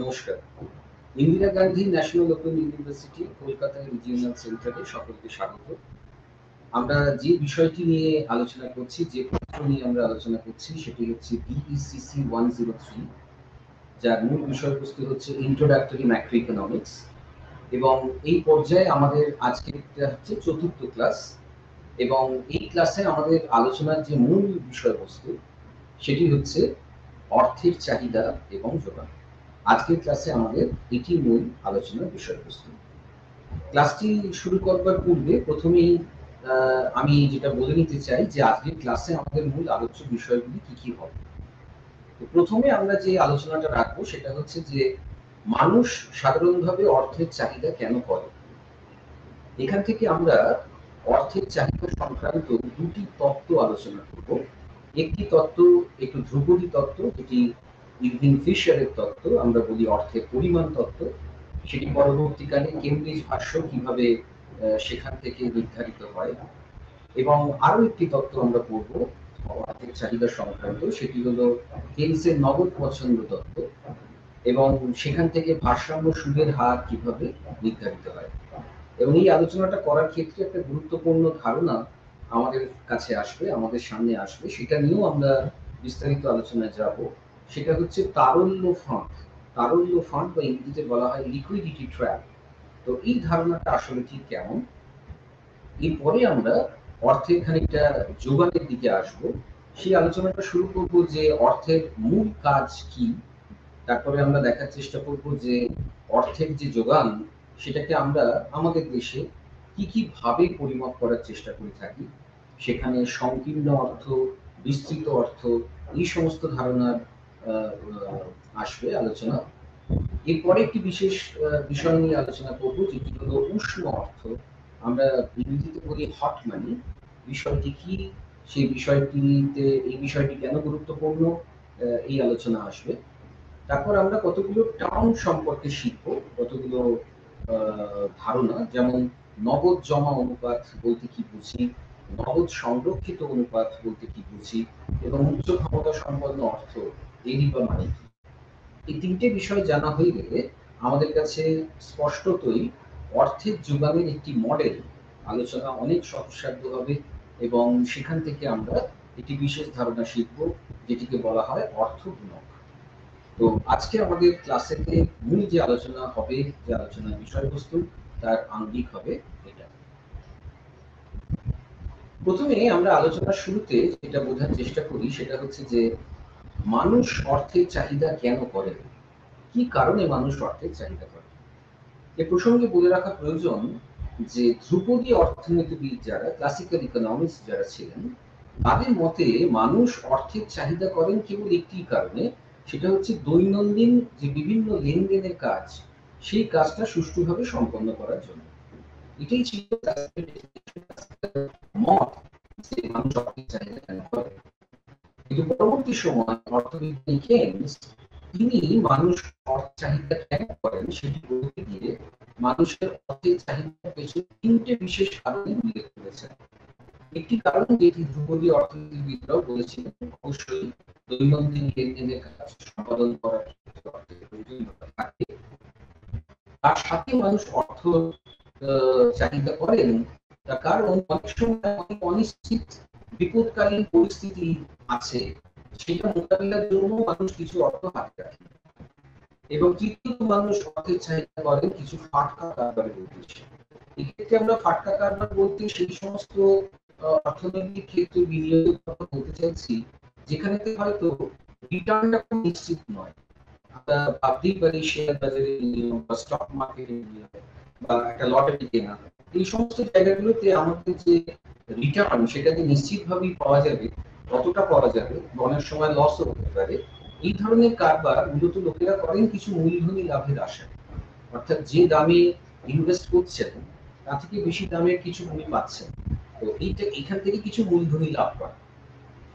নমস্কার। Indira Gandhi national open university Kolkata regional সেন্টারে সকলকে স্বাগত। আমরা যে বিষয়টি নিয়ে আলোচনা করছি, যে পত্র নিয়ে আমরা আলোচনা করছি সেটি হচ্ছে BECC 103, যার মূল বিষয়বস্তু হচ্ছে ইন্ট্রোডাক্টরি ম্যাক্রো ইকোনমিক্স। এবং এই পর্যায়ে আমাদের আজকে হচ্ছে চতুর্থ ক্লাস, এবং এই ক্লাসে আমাদের আলোচনার যে মূল বিষয়বস্তু সেটি হচ্ছে অর্থের চাহিদা এবং যোগান। আজকের ক্লাসে আমাদের এটি মূল আলোচনার বিষয়বস্তু। ক্লাসটি শুরু করবার পূর্বে প্রথমেই আমি যেটা বলে নিতে চাই যে আজকের ক্লাসে আমাদের মূল আলোচ্য বিষয়গুলি কি কি হবে। তো প্রথমে আমরা যে আলোচনাটা রাখবো সেটা হচ্ছে যে মানুষ সাধারণভাবে অর্থের চাহিদা কেন করে। এখান থেকে আমরা অর্থের চাহিদা সংক্রান্ত দুটি তত্ত্ব আলোচনা করব। একটি তত্ত্ব একটু ধ্রুপদী তত্ত্ব, যেটি ইরভিং ফিশারের তত্ত্ব, আমরা বলি অর্থের পরিমাণ তত্ত্ব। সেটি পরবর্তীকালে কেমব্রিজ ভাষ্য কিভাবে সেখান থেকে নির্ধারিত হয়। এবং আরো একটি তত্ত্ব আমরা পড়ব অর্থের চাহিদা সংক্রান্ত, সেটি হলো কেনসের নগদ পছন্দ তত্ত্ব, এবং সেখান থেকে ভারসাম্য সুদের হার কিভাবে নির্ধারিত হয়। এবং এই আলোচনাটা করার ক্ষেত্রে একটা গুরুত্বপূর্ণ ধারণা আমাদের কাছে আসবে, আমাদের সামনে আসবে, সেটা নিয়েও আমরা বিস্তারিত আলোচনায় যাব। সেটা হচ্ছে তারল্য ফাঁদ। তারল্য ফাঁদ বা ইংরেজিতে বলা হয় লিকুইডিটি ট্র্যাপ। তো এই ধারণাটা আসলে ঠিক কেমন, এরপরে আমরা অর্থের খানিকটা যোগানের দিকে আসব। সেই আলোচনাটা শুরু করব যে অর্থের মূল কাজ কি। তারপরে আমরা দেখার চেষ্টা করব যে অর্থের যে যোগান সেটাকে আমরা আমাদের দেশে কি কি ভাবে পরিমাপ করার চেষ্টা করে থাকি। সেখানে সংকীর্ণ অর্থ, বিস্তৃত অর্থ, এই সমস্ত ধারণার আসবে আলোচনা। এরপরে একটি বিশেষ বিষয় নিয়ে আলোচনা করব, যেটি হলো উষ্ণ অর্থ। আমরা ইংরেজিতে বলি হট মানি। বিষয়টি কি, সেই বিষয়টিতে এই বিষয়টি কেন গুরুত্বপূর্ণ, এই আলোচনা আসবে। তারপর আমরা কতগুলো টার্ম সম্পর্কে শিখব, কতগুলো ধারণা, যেমন নগদ জমা অনুপাত বলতে কি বুঝি, নগদ সংরক্ষিত অনুপাত বলতে কি বুঝি, এবং উচ্চ ক্ষমতা সম্পন্ন অর্থ এরই বা মানে কি। এই তিনটে বিষয় জানা হয়ে গেলে আমাদের কাছে স্পষ্টতই অর্থের যোগানের একটি মডেল আলোচনা অনেক সহজসাধ্য হবে, এবং সেখান থেকে আমরা একটি বিশেষ ধারণা শিখব, যেটিকে বলা হয় অর্থ গুণক। তো আজকে আমাদের ক্লাসেতে মূল যে আলোচনা হবে, যে আলোচনার বিষয়বস্তু, তার আঙ্গিক হবে এটা। প্রথমে আমরা আলোচনার শুরুতে যেটা বোঝার চেষ্টা করি সেটা হচ্ছে যে মানুষ অর্থের চাহিদা কেন করে, কি কারণে মানুষ অর্থের চাহিদা করে। এ প্রসঙ্গে বলে রাখা প্রয়োজন যে ধ্রুপদী অর্থনীতিবিদ যারা, ক্লাসিক্যাল ইকোনমিক্স যারা ছিলেন, তাদের মতে মানুষ অর্থের চাহিদা করেন কেবল একটি কারণে, সেটা হচ্ছে দৈনন্দিন যে বিভিন্ন লেনদেনের কাজ, সেই কাজটা সুষ্ঠুভাবে সম্পন্ন করার জন্য। এটাই ছিল মত যে মানুষ অর্থের চাহিদা কেন করে। কিন্তু পরবর্তী সময় অর্থনীতি কেনস তিনি মানুষ অর্থ চাহিদা কেন করেন সেটি বলতে গিয়ে মানুষের অর্থের চাহিদার পেছনে তিনটে বিশেষ কারণ উল্লেখ করেছেন। একটি কারণ যেটি ধ্রুপদী অর্থনীতিবিদরাও বলেছিলেন, অবশ্যই দৈনন্দিন লেনদেনের কাজ সম্পাদন করার ক্ষেত্রে অর্থের প্রয়োজনীয়তা থাকে। তার সাথে মানুষ অর্থ চাহিদা করেন তার কারণ অনেক সময় অনেক অনিশ্চিত বিপদকালীন পরিস্থিতি আছে, সেটা মোকাবিলার জন্য মানুষ কিছু অর্থ হাতে রাখে। এবং তৃতীয়ত মানুষ অর্থের চাহিদা করেন কিছু ফাটকা কারবারের উদ্দেশ্যে। এক্ষেত্রে আমরা ফাটকা কারবার বলতে সেই সমস্ত অর্থনৈতিক ক্ষেত্রে বিনিয়োগের কথা বলতে চাইছি যেখানে হয়তো রিটার্নটা খুব নিশ্চিত নয়। আমরা পাবলিক বাড়ি শেয়ার বাজারে বিনিয়োগ বা স্টক মার্কেটে বিনিয়োগ বা একটা লটারি কেনা, এই সমস্ত জায়গাগুলোতে আমাদের যে রিটার্ন সেটা যে নিশ্চিতভাবেই পাওয়া যাবে, কতটা পাওয়া যাবে, অনেক সময় লসও হতে পারে, এই ধরনের কারবার মূলত লোকেরা করেন কিছু মূলধনী লাভের আশায়। অর্থাৎ যে দামে ইনভেস্ট করছেন তা থেকে বেশি দামের কিছু উনি পাচ্ছেন, তো এইটা এখান থেকে কিছু মূলধনী লাভ করা।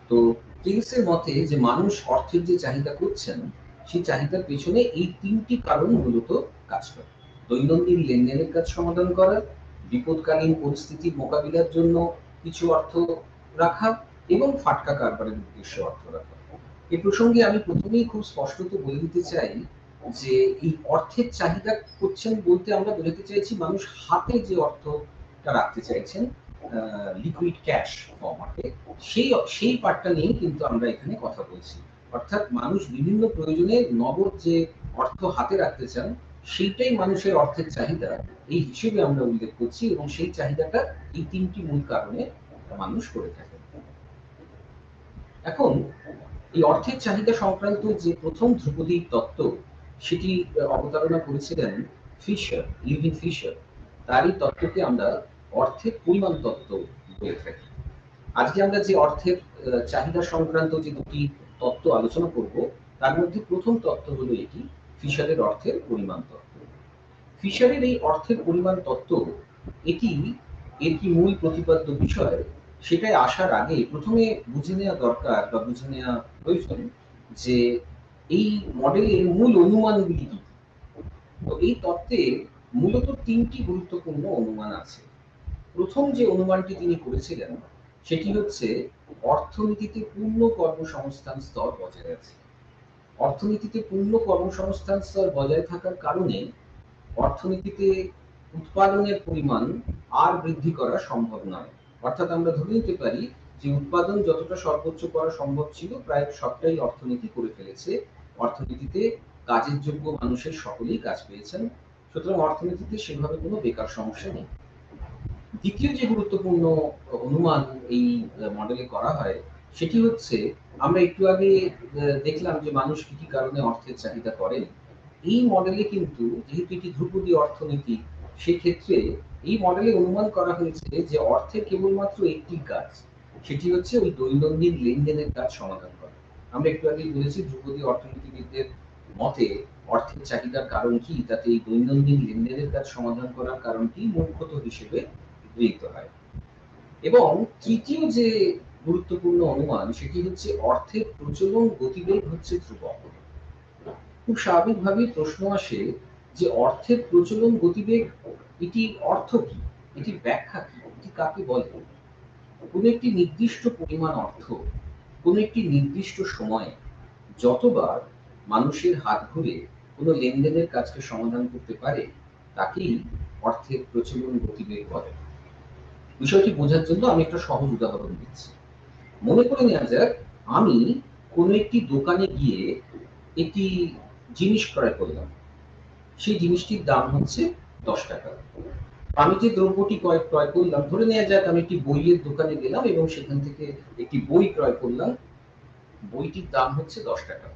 তো কেনসের মতে যে মানুষ অর্থের যে চাহিদা করছেন, সেই চাহিদার পেছনে এই তিনটি কারণ মূলত কাজ করে: দৈনন্দিন লেনদেনের কাজ সমাধান করা, বিপদকালীন পরিস্থিতির মোকাবিলার জন্য কিছু অর্থ রাখা, এবং ফাটকা কারবারের উদ্দেশ্যে অর্থ রাখা। এ প্রসঙ্গে আমি প্রথমেই খুব স্পষ্টত বলে দিতে চাই যে এই অর্থের চাহিদা করছেন বলতে আমরা বোঝাতে চাইছি মানুষ হাতে যে অর্থটা রাখতে চাইছেন লিকুইড ক্যাশ ফরম্যাটে, সেই সেই পার্টটা নিয়েই কিন্তু আমরা এখানে কথা বলছি। অর্থাৎ মানুষ বিভিন্ন প্রয়োজনে নগদ যে অর্থ হাতে রাখতে চান, সেইটাই মানুষের অর্থের চাহিদা এই হিসেবে আমরা উল্লেখ করছি, এবং সেই চাহিদাটা এই তিনটি মূল কারণে মানুষ করে থাকে। এখন এই অর্থের চাহিদা সংক্রান্ত যে প্রথম ধ্রুপদী তত্ত্ব, সেটি অবতারণা করেছিলেন ফিশার, লিভিং ফিশার। তারই তত্ত্বকে আমরা অর্থের পরিমাণ তত্ত্ব বলে থাকি। আজকে আমরা যে অর্থের চাহিদা সংক্রান্ত যে দুটি তত্ত্ব আলোচনা করব, তার মধ্যে প্রথম তত্ত্ব হলো এটি, ফিশারের অর্থের পরিমাণ তত্ত্ব। ফিশারের এই অর্থের পরিমাণ তত্ত্ব, এটি এর কি মূল প্রতিপাদ্য বিষয়, সেটাই আসার আগে প্রথমে বুঝে নেওয়া দরকার বা বুঝে নেওয়া প্রয়োজন যে এই মডেলের মূল অনুমানগুলি কি। তো এই তত্ত্বে মূলত তিনটি গুরুত্বপূর্ণ অনুমান আছে। প্রথম যে অনুমানটি তিনি করেছিলেন সেটি হচ্ছে অর্থনীতিতে পূর্ণ কর্মসংস্থান স্তর বজায় আছে। অর্থনীতিতে পূর্ণ কর্মসংস্থান স্তর বজায় থাকার কারণে অর্থনীতিতে উৎপাদনের পরিমাণ আর বৃদ্ধি করা সম্ভব নয়। অর্থাৎ আমরা ধরে নিতে পারি যে উৎপাদন যতটা সর্বোচ্চ করা সম্ভব ছিল প্রায় সবটাই অর্থনীতি করে ফেলেছে। অর্থনীতিতে কাজের যোগ্য মানুষের সকলেই কাজ পেয়েছেন, সুতরাং অর্থনীতিতে সেভাবে কোনো বেকার সমস্যা নেই। দ্বিতীয় যে গুরুত্বপূর্ণ অনুমান এই মডেলে করা হয় সেটি হচ্ছে, আমরা একটু আগে দেখলাম যে মানুষ কি কি কারণে অর্থের চাহিদা করেন। এই মডেলে কিন্তু যেহেতু এটি ধ্রুপদী অর্থনীতি, সেক্ষেত্রে এই মডেলে অনুমান করা হয়েছে যে অর্থের কেবলমাত্র একটি কাজ, সেটি হচ্ছে ওই দৈনন্দিন লেনদেনের কাজ সমাধান করা। আমরা একটু আগে বলেছি ধ্রুপদী অর্থনীতিবিদদের মতে অর্থের চাহিদার কারণ কি, তাতে এই দৈনন্দিন লেনদেনের কাজ সমাধান করার কারণটি মুখ্যত হিসেবে গৃহীত হয়। এবং তৃতীয় যে গুরুত্বপূর্ণ অনুমান সেটি হচ্ছে অর্থের প্রচলন গতিবেগ হচ্ছে ধ্রুবক। খুব স্বাভাবিকভাবেই প্রশ্ন আসে যে অর্থের প্রচলন গতিবেগ, এটি অর্থ কি, এটি ব্যাখ্যা কি, এটি কাকে বলে। কোনো একটি নির্দিষ্ট পরিমাণ অর্থ কোনো একটি নির্দিষ্ট সময়ে যতবার মানুষের হাত ঘুরে কোনো লেনদেনের কাজকে সমাধান করতে পারে, তাকেই অর্থের প্রচলন গতিবেগ বলে। বিষয়টি বোঝার জন্য আমি একটা সহজ উদাহরণ দিচ্ছি। মনে করে নেওয়া যাক, আমি কোনো একটি দোকানে গিয়ে একটি জিনিস ক্রয় করলাম। সেই জিনিসটির দাম হচ্ছে 10 টাকা। আমি যে দ্রব্যটি ক্রয় করলাম, ধরে নেওয়া যাক আমি একটি বইয়ের দোকানে গেলাম এবং সেখান থেকে একটি বই ক্রয় করলাম, বইটির দাম হচ্ছে 10 টাকা।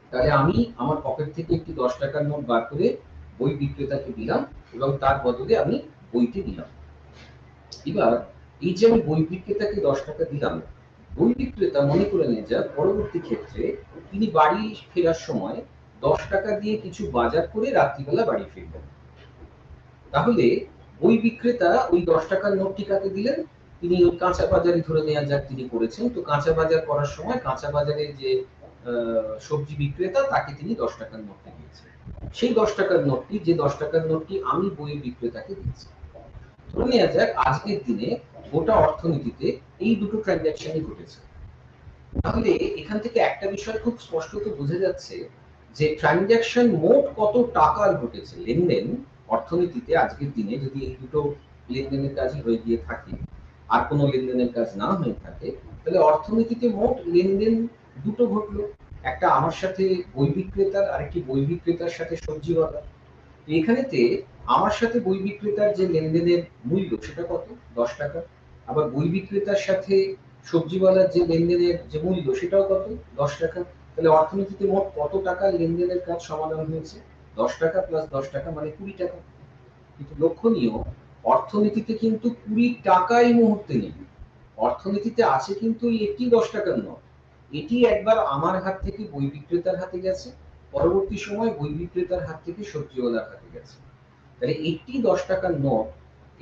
তাহলে আমি আমার পকেট থেকে একটি 10 টাকার নোট বার করে বই বিক্রেতাকে দিলাম এবং তার বদলে আমি বইটি দিলাম। এবার এই যে আমি বই বিক্রেতাকে 10 টাকা দিলাম, বই বিক্রেতা মনে করে নিয়ে যাক পরবর্তী ক্ষেত্রে তিনি বাড়ি ফেরার সময় 10 টাকা দিয়ে কিছু বাজার করে রাত্রিবেলা বাড়ি ফিরবেন। তাহলে বই বিক্রেতা ওই 10 টাকার নোটটি কাকে দিলেন? তিনি ওই কাঁচা বাজারে ধরে নেওয়া যাক তিনি করেছেন। তো কাঁচা বাজার করার সময় কাঁচা বাজারে যে সবজি বিক্রেতা তাকে তিনি 10 টাকার নোটটি দিয়েছেন। সেই 10 টাকার নোটটি, যে 10 টাকার নোটটি আমি বই বিক্রেতাকে দিয়েছি। ধরে নেওয়া যাক আজকের দিনে গোটা অর্থনীতিতে এই দুটো ট্রানজাকশনই ঘটেছে। তাহলে এখান থেকে একটা বিষয় খুব স্পষ্টত বোঝা যাচ্ছে যে ট্রানজাকশন মোট কত টাকার ঘটেছে, লেনদেন অর্থনীতিতে আজকের দিনে যদি এই দুটো লেনদেনের কাজই হয়ে গিয়ে থাকে আর কোনো লেনদেনের কাজ না হয়ে থাকে, তাহলে অর্থনীতিতে মোট লেনদেন দুটো ঘটলো, একটা আমার সাথে বই বিক্রেতার, আরেকটি বই বিক্রেতার সাথে সবজিওয়ালা। এখানেতে আমার সাথে বই বিক্রেতার যে লেনদেনের মূল্য সেটা কত? 10 টাকা। আবার বই বিক্রেতার সাথে সবজিওয়ালার যে লেনদেনের যে মূল্য সেটাও কত? 10 টাকা। তাহলে অর্থনীতিতে মোট কত টাকা লেনদেনের কাজ সমাধান হয়েছে? 10 টাকা প্লাস 10 টাকা মানে 20 টাকা। কিন্তু লক্ষণীয়, অর্থনীতিতে কিন্তু 20 টাকা এই মুহূর্তে নেই। অর্থনীতিতে আছে কিন্তু এই একটি 10 টাকার নোট। এটি একবার আমার হাত থেকে বই বিক্রেতার হাতে গেছে, পরবর্তী সময় বই বিক্রেতার হাত থেকে সবজিওয়ালার হাতে গেছে। তাহলে একটি 10 টাকার নোট,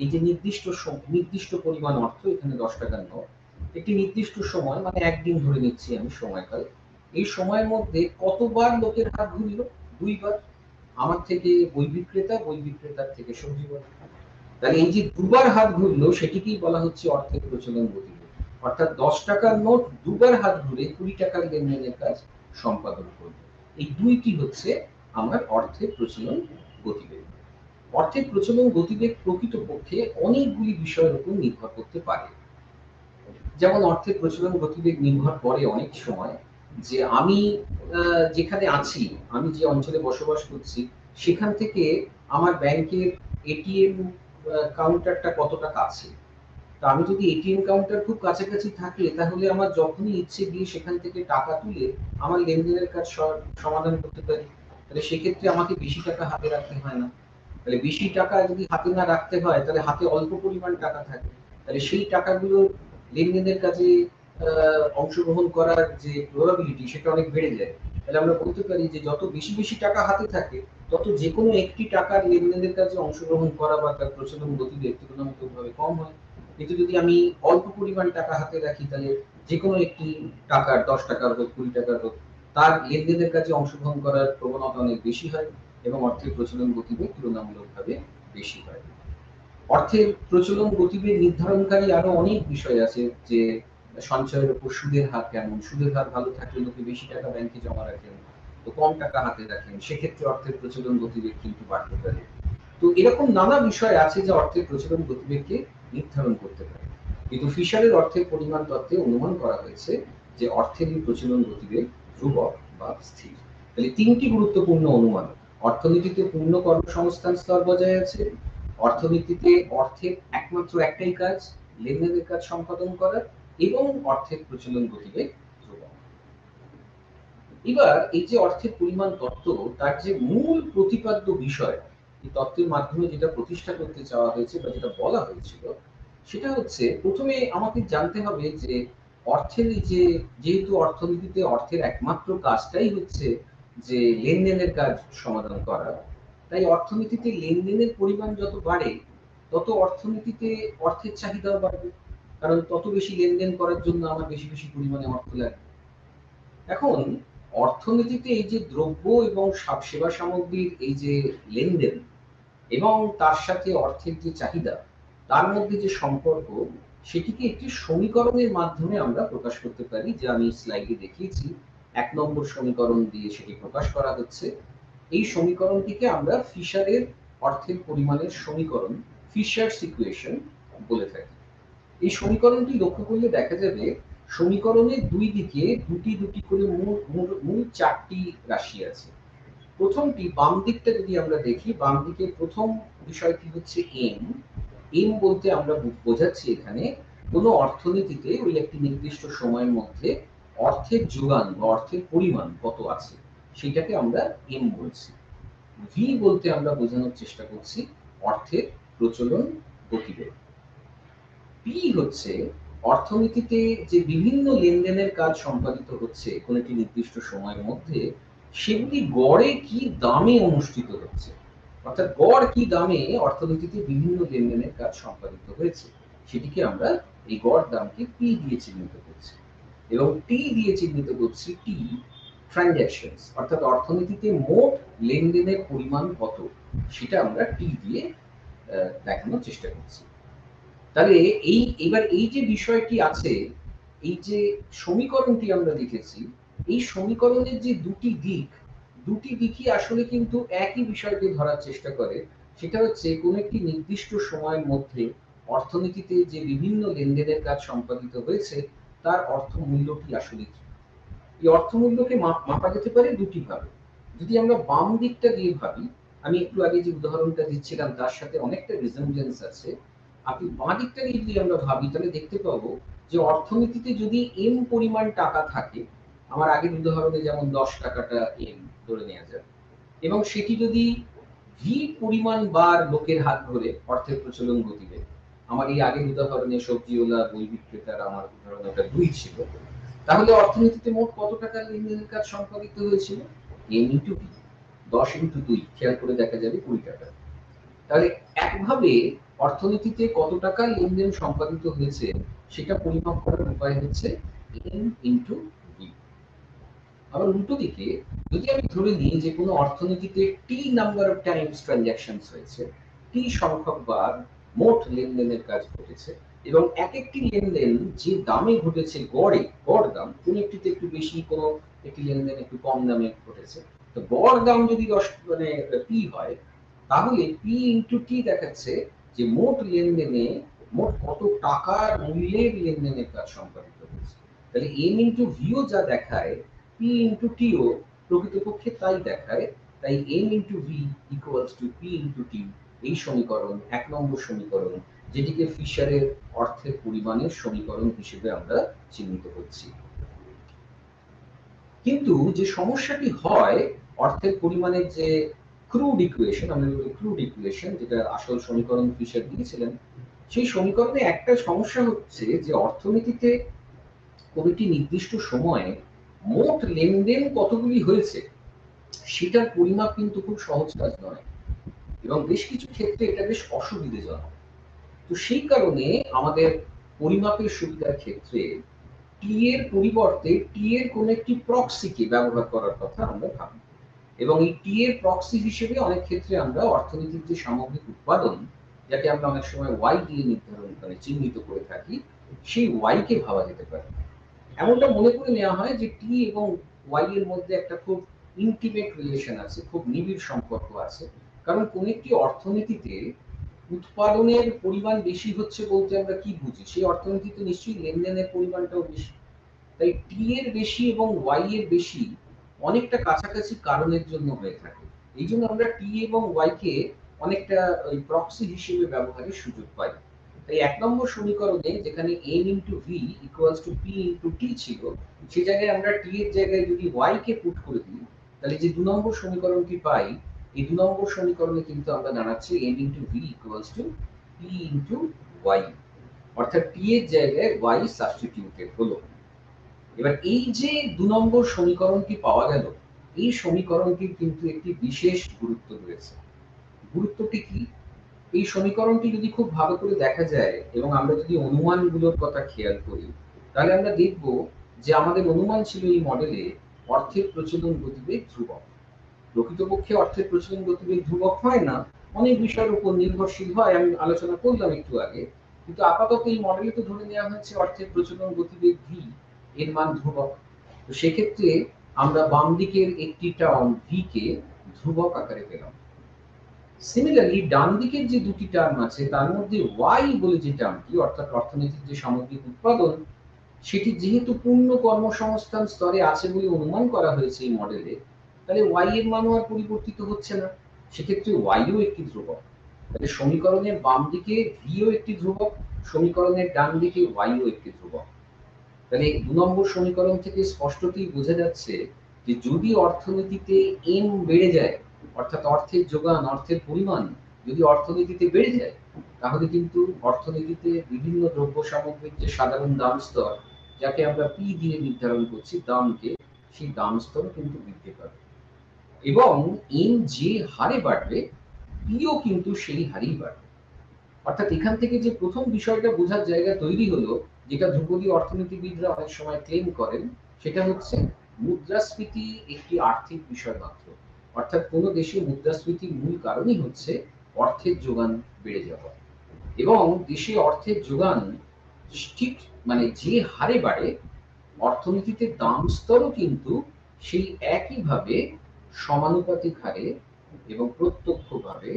এই যে নির্দিষ্ট পরিমাণ অর্থ, এখানে 10 টাকার নোট, একটি নির্দিষ্ট সময় মানে একদিন ধরে নিচ্ছি আমি সময়কাল, এই সময়ের মধ্যে কতবার লোকের হাত ঘুরল? 2 বার। আমার থেকে বই বিক্রেতা, বই বিক্রেতার থেকে সবজিওয়ালা। তাহলে এই যে দুবার হাত ঘুরলো সেটিকেই বলা হচ্ছে অর্থের প্রচলন গতিবেগ। অর্থাৎ 10 টাকার নোট দুবার হাত ঘুরে 20 টাকার লেনদেনের কাজ সম্পাদন করবে। এই দুইটি হচ্ছে আমার অর্থের প্রচলন গতিবেগ। অর্থের প্রচলন গতিবেগ প্রকৃতপক্ষে অনেকগুলি বিষয়ের উপর নির্ভর করতে পারে। যেমন অর্থের প্রচলন গতিবেগ নির্ভর করে অনেক সময় যে আমি যেখানে আছি, আমি যে অঞ্চলে বসবাস করছি, সেখান থেকে আমার ব্যাংকের এটিএম কাউন্টারটা কতটা কাছে। তো আমি যদি এটিএম কাউন্টার খুব কাছাকাছি থাকে, তাহলে আমার যখনই ইচ্ছে গিয়ে সেখান থেকে টাকা তুলে আমার লেনদেনের কাজ সমাধান করতে পারি। তাহলে সেক্ষেত্রে আমাকে বেশি টাকা হাতে রাখতে হয় না। তাহলে বেশি টাকা যদি হাতে না রাখতে হয়, তাহলে হাতে অল্প পরিমাণ টাকা থাকে। তাহলে সেই টাকাগুলো লেনদেনের কাজে অংশগ্রহণ করার যে প্রবাবিলিটি, সেটা অনেক বেড়ে যায়। তাহলে আমরা বলতে পারি যে যত বেশি বেশি টাকা হাতে থাকে, তত যে কোনো একটি টাকার লেনদেনের কাজে অংশগ্রহণ করা বা তার প্রচলন গতিবেগ তুলনামূলকভাবে কম হয়। কিন্তু যদি আমি অল্প পরিমাণ টাকা হাতে রাখি, তাহলে যে কোনো একটি টাকার, 10 টাকার হোক, 20 টাকার হোক, তার লেনদেনের কাজে অংশগ্রহণ করার প্রবণতা অনেক বেশি হয় এবং অর্থের প্রচলন গতিবেগ তুলনামূলকভাবে বেশি হয়। অর্থের প্রচলন গতিবেগ নির্ধারণকারী আরো অনেক বিষয় আছে, যে সঞ্চয়ের উপর সুদের হার কেমন। সুদের হার ভালো থাকলে লোকে বেশি টাকা ব্যাংকে জমা রাখেন, তো কম টাকা হাতে রাখেন, সেক্ষেত্রে অর্থের প্রচলন গতিবেগ কিন্তু বাড়তে পারে। তো এরকম নানা বিষয় আছে যা অর্থের প্রচলন গতিবেগকে নির্ধারণ করতে পারে। কিন্তু ফিশারের অর্থের পরিমাণ তত্ত্বে অনুমান করা হয়েছে যে অর্থের এই প্রচলন গতিবেগ ধ্রুবক বা স্থির। তাহলে তিনটি গুরুত্বপূর্ণ অনুমান: অর্থনীতিতে পূর্ণ কর্মসংস্থান স্তর বজায় আছে, অর্থনীতিতে অর্থের একমাত্র একটাই কাজ লেনদেনের কাজ সম্পাদন করা, এবং অর্থের প্রচলন গতিবেগ ধ্রুবক। এবার এই যে অর্থের পরিমাণ তত্ত্ব, তার যে মূল প্রতিপাদ্য বিষয়, এই তত্ত্বের মাধ্যমে যেটা প্রতিষ্ঠা করতে চাওয়া হয়েছে বা যেটা বলা হয়েছিল, সেটা হচ্ছে প্রথমে আমাকে জানতে হবে যে অর্থের এই যে, যেহেতু অর্থনীতিতে অর্থের একমাত্র কাজটাই হচ্ছে যে লেনদেনের কাজ সমাধান করা, তাই অর্থনীতিতে লেনদেনের পরিমাণ যত বাড়ে, তত অর্থনীতিতে অর্থের চাহিদাও বাড়বে। কারণ তত বেশি লেনদেন করার জন্য আমার বেশি বেশি পরিমাণে অর্থ লাগবে। এখন অর্থনীতিতে এই যে দ্রব্য এবং সেবা সামগ্রীর এই যে লেনদেন এবং তার সাথে অর্থের যে চাহিদা, তার মধ্যে যে সম্পর্ক, সেটিকে একটি সমীকরণের মাধ্যমে আমরা প্রকাশ করতে পারি, যা আমি স্লাইডে দেখিয়েছি। ১ নম্বর সমীকরণ দিয়ে সেটি প্রকাশ করা হচ্ছে। এই সমীকরণটিকে আমরা ফিশারের অর্থের পরিমাণের সমীকরণ, ফিশারস ইকুয়েশন বলে থাকি। এই সমীকরণটি লক্ষ্য করলে দেখা যাবে সমীকরণের দুই দিকে দুটি দুটি করে মূল 4টি রাশি আছে। প্রথমটি বাম দিকটা যদি আমরা দেখি, বাম দিকে প্রথম বিষয়টি হচ্ছে এম। এম বলতে আমরা বোঝাচ্ছি এখানে কোনো অর্থনীতিতে ওই একটি নির্দিষ্ট সময়ের মধ্যে অর্থের যোগান বা অর্থের পরিমাণ কত আছে, সেটাকে আমরা এম বলছি। ভি বলতে আমরা বোঝানোর চেষ্টা করছি অর্থের প্রচলন গতিবেগ। পি হচ্ছে অর্থনীতিতে যে বিভিন্ন লেনদেনের কাজ সম্পাদিত হচ্ছে কোন একটি নির্দিষ্ট সময়ের মধ্যে, সেগুলি গড়ে কি দামে অনুষ্ঠিত হচ্ছে। অর্থাৎ গড় কি দামে অর্থনীতিতে বিভিন্ন লেনদেনের কাজ সম্পাদিত হয়েছে, সেটিকে আমরা এই গড় দামকে পি দিয়ে চিহ্নিত করছি। এবং টি দিয়ে চিহ্নিত করছি টি ট্রানজ্যাকশনস, অর্থাৎ অর্থনীতিতে মোট লেনদেনের পরিমাণ কত, সেটা আমরা টি দিয়ে দেখানোর চেষ্টা করছি। তাহলে এবার এই যে বিষয়টি আছে, এই যে সমীকরণটি আমরা লিখেছি, এই সমীকরণের যে দুটি দিকই আসলে কিন্তু একই বিষয়কে ধরার চেষ্টা করে। সেটা হচ্ছে কোন একটি নির্দিষ্ট সময়ের মধ্যে অর্থনীতিতে যে বিভিন্ন লেনদেনের কাজ সম্পাদিত হয়েছে, তার অর্থমূল্যটি আসলে কি। এই অর্থমূল্যকে মাপা যেতে পারে দুটি ভাবে। যদি আমরা বাম দিকটা দিয়ে ভাবি, আমি একটু আগে যে উদাহরণটা দিচ্ছিলাম তার সাথে অনেকটা রিজেমব্লেন্স আছে। আপনি বাঁ দিকটা দিয়ে যদি আমরা ভাবি, তাহলে দেখতে পাবো যে অর্থনীতিতে যদি এম পরিমাণ টাকা থাকে, আমার আগের উদাহরণে যেমন 10 টাকাটা এম ধরে নেওয়া যায়, এবং সেটি যদি ভি পরিমাণ বার লোকের হাত ধরে অর্থের প্রচলন গতিবেগ, আমার এই আগের উদাহরণে সবজিওয়ালা, বই বিক্রেতার, আমার উদাহরণ একটা 2 ছিল, তাহলে অর্থনীতিতে মোট কত টাকা লেনদেনের কাজ সম্পাদিত হয়েছিল? এম ইন্টু বি, 10 ইন্টু 2, খেয়াল করে দেখা যাবে 20 টাকা। তাহলে একভাবে অর্থনীতিতে কত টাকা লেনদেন সম্পাদিত হয়েছে সেটা পরিমাপ করার উপায় হচ্ছে এম ইন্টু বি। আবার উল্টো দিকে যদি আমি ধরে নিই যে কোনো অর্থনীতিতে T number of Times transactions হয়েছে, টি সংখ্যক বার মোট লেনদেনের কাজ ঘটেছে, এবং এক একটি লেনদেন যে দামে ঘটেছে গড় দাম, কোন একটিতে একটু বেশি, কোন একটি লেনদেন একটু কম দামে ঘটেছে, তো গড় দাম যদি 10 মানে পি হয়, তাহলে পি ইনটু টি দেখাচ্ছে যে মোট লেনদেনে মোট কত টাকার মূল্যের লেনদেনের কাজ সম্পাদিত হয়েছে। তাহলে এম ইনটু ভিও যা দেখায়, পি ইনটু টিও প্রকৃতপক্ষে তাই দেখায়। তাই M into V equals to P into T, এই সমীকরণ 1 নম্বর সমীকরণ, যেটিকে ফিশারের অর্থের পরিমাণের সমীকরণ হিসেবে আমরা চিহ্নিত করছি। কিন্তু যে সমস্যাটি হয় অর্থের পরিমাণের যে ক্রুড ইকুয়েশন, আমরা বলি ক্রুড ইকুয়েশন, যেটা আসল সমীকরণ ফিশার দিয়েছিলেন, সেই সমীকরণে একটা সমস্যা হচ্ছে যে অর্থনীতিতে কোনো একটি নির্দিষ্ট সময়ে মোট লেনদেন কতগুলি হয়েছে সেটার পরিমাপ কিন্তু খুব সহজ কাজ নয়, এবং বেশ কিছু ক্ষেত্রে এটা বেশ অসুবিধাজনক। তো সেই কারণে আমাদের পরিমাপের সুবিধার ক্ষেত্রে টি এর পরিবর্তে টি এর কোন একটি প্রক্সিকে ব্যবহার করার কথা আমরা ভাবি, এবং এই টি এর প্রক্সি হিসেবে অনেক ক্ষেত্রে আমরা অর্থনীতির যে সামগ্রিক উৎপাদন, যাকে আমরা অনেক সময় ওয়াই দিয়ে নির্ধারণ করে চিহ্নিত করে থাকি, সেই ওয়াই কে ভাবা যেতে পারে। এমনটা মনে করে নেওয়া হয় যে টি এবং ওয়াই এর মধ্যে একটা খুব ইন্টিমেট রিলেশন আছে, খুব নিবিড় সম্পর্ক আছে। কারণ কোন একটি অর্থনীতিতে উৎপাদনের পরিমাণ বেশি হচ্ছে বলতে আমরা কি বুঝি? সেই অর্থনীতিতে নিশ্চয়ই লেনদেনের পরিমাণটাও বেশি। তাই টি এর বেশি এবং ওয়াই এর বেশি অনেকটা কাছাকাছি কারণের জন্য হয়ে থাকে। এই জন্য আমরা টি এবং ওয়াই কে অনেকটা ওই প্রক্সি হিসেবে ব্যবহারের সুযোগ পাই। তাই 1 নম্বর সমীকরণে যেখানে m into v equals to p into t ছিল, সেই জায়গায় আমরা t এর জায়গায় যদি y কে পুট করে দিই, তাহলে যে 2 নম্বর সমীকরণটি পাই, এই 2 নম্বর সমীকরণে কিন্তু আমরা দাঁড়াচ্ছি m into v equals to p into y, অর্থাৎ t এর জায়গায় y সাবস্টিটিউটেড হলো। এবার এই যে 2 নম্বর সমীকরণটি পাওয়া গেল, এই সমীকরণটির কিন্তু একটি বিশেষ গুরুত্ব রয়েছে। গুরুত্বটি কি? এই সমীকরণটি যদি খুব ভালো করে দেখা যায় এবং আমরা যদি অনুমানগুলোর কথা খেয়াল করি, তাহলে আমরা দেখব যে আমাদের অনুমান ছিল এই মডেলে অর্থের প্রচলন গতিবেগ ধ্রুবক। প্রকৃতপক্ষে অর্থের প্রচলন গতিবেগ ধ্রুবক হয় না, অনেক বিষয়ের উপর নির্ভরশীল হয়, আমি আলোচনা করলাম একটু আগে। কিন্তু আপাতত এই মডেলে তো ধরে নেওয়া হয়েছে অর্থের প্রচলন গতিবেগ ভি এর মান ধ্রুবক। তো সেক্ষেত্রে আমরা বাম দিকের একটি টার্ম ভি কে ধ্রুবক আকারে পেলাম। সিমিলারলি ডান দিকের যে দুটি টার্ম আছে তার মধ্যে ওয়াই বলে যে টার্মটি, অর্থাৎ অর্থনীতির যে সামগ্রিক উৎপাদন, সেটি যেহেতু পূর্ণ কর্মসংস্থান স্তরে আছে বলে অনুমান করা হয়েছে এই মডেলে, তাহলে ওয়াই এর মানও আর পরিবর্তিত হচ্ছে না। সেক্ষেত্রে ওয়াইও একটি ধ্রুবক। তাহলে সমীকরণের বাম দিকে ভিও একটি ধ্রুবক, সমীকরণের ডান দিকে ওয়াইও একটি ধ্রুবক। তাহলে 2 নম্বর সমীকরণ থেকে স্পষ্টতই বোঝা যাচ্ছে যে যদি অর্থনীতিতে এম বেড়ে যায়, অর্থাৎ অর্থের যোগান, অর্থের পরিমাণ যদি অর্থনীতিতে বেড়ে যায়, তাহলে কিন্তু অর্থনীতিতে বিভিন্ন দ্রব্য সামগ্রীর যে সাধারণ দাম স্তর, যাকে আমরা পি দিয়ে নির্ধারণ করছি দামকে, সেই দাম স্তর কিন্তু বৃদ্ধি পাবে, এবং এম যে হারে বাড়বে পিও কিন্তু সেই হারেই বাড়বে। অর্থাৎ এখান থেকে যে প্রথম বিষয়টা বোঝার জায়গা তৈরি হলো, যেটা ধ্রুপদী অর্থনীতিবিদরা অনেক সময় ক্লেম করেন, সেটা হচ্ছে মুদ্রাস্ফীতি একটি আর্থিক বিষয় মাত্র। অর্থাৎ কোনো দেশে মুদ্রাস্ফীতির মূল কারণই হচ্ছে অর্থের যোগান বেড়ে যাওয়া, এবং দেশে অর্থের যোগান ঠিক মানে যে হারে বাড়ে, অর্থনীতিতে দাম স্তরও কিন্তু সেই একইভাবে সমানুপাতিক হারে এবং প্রত্যক্ষভাবে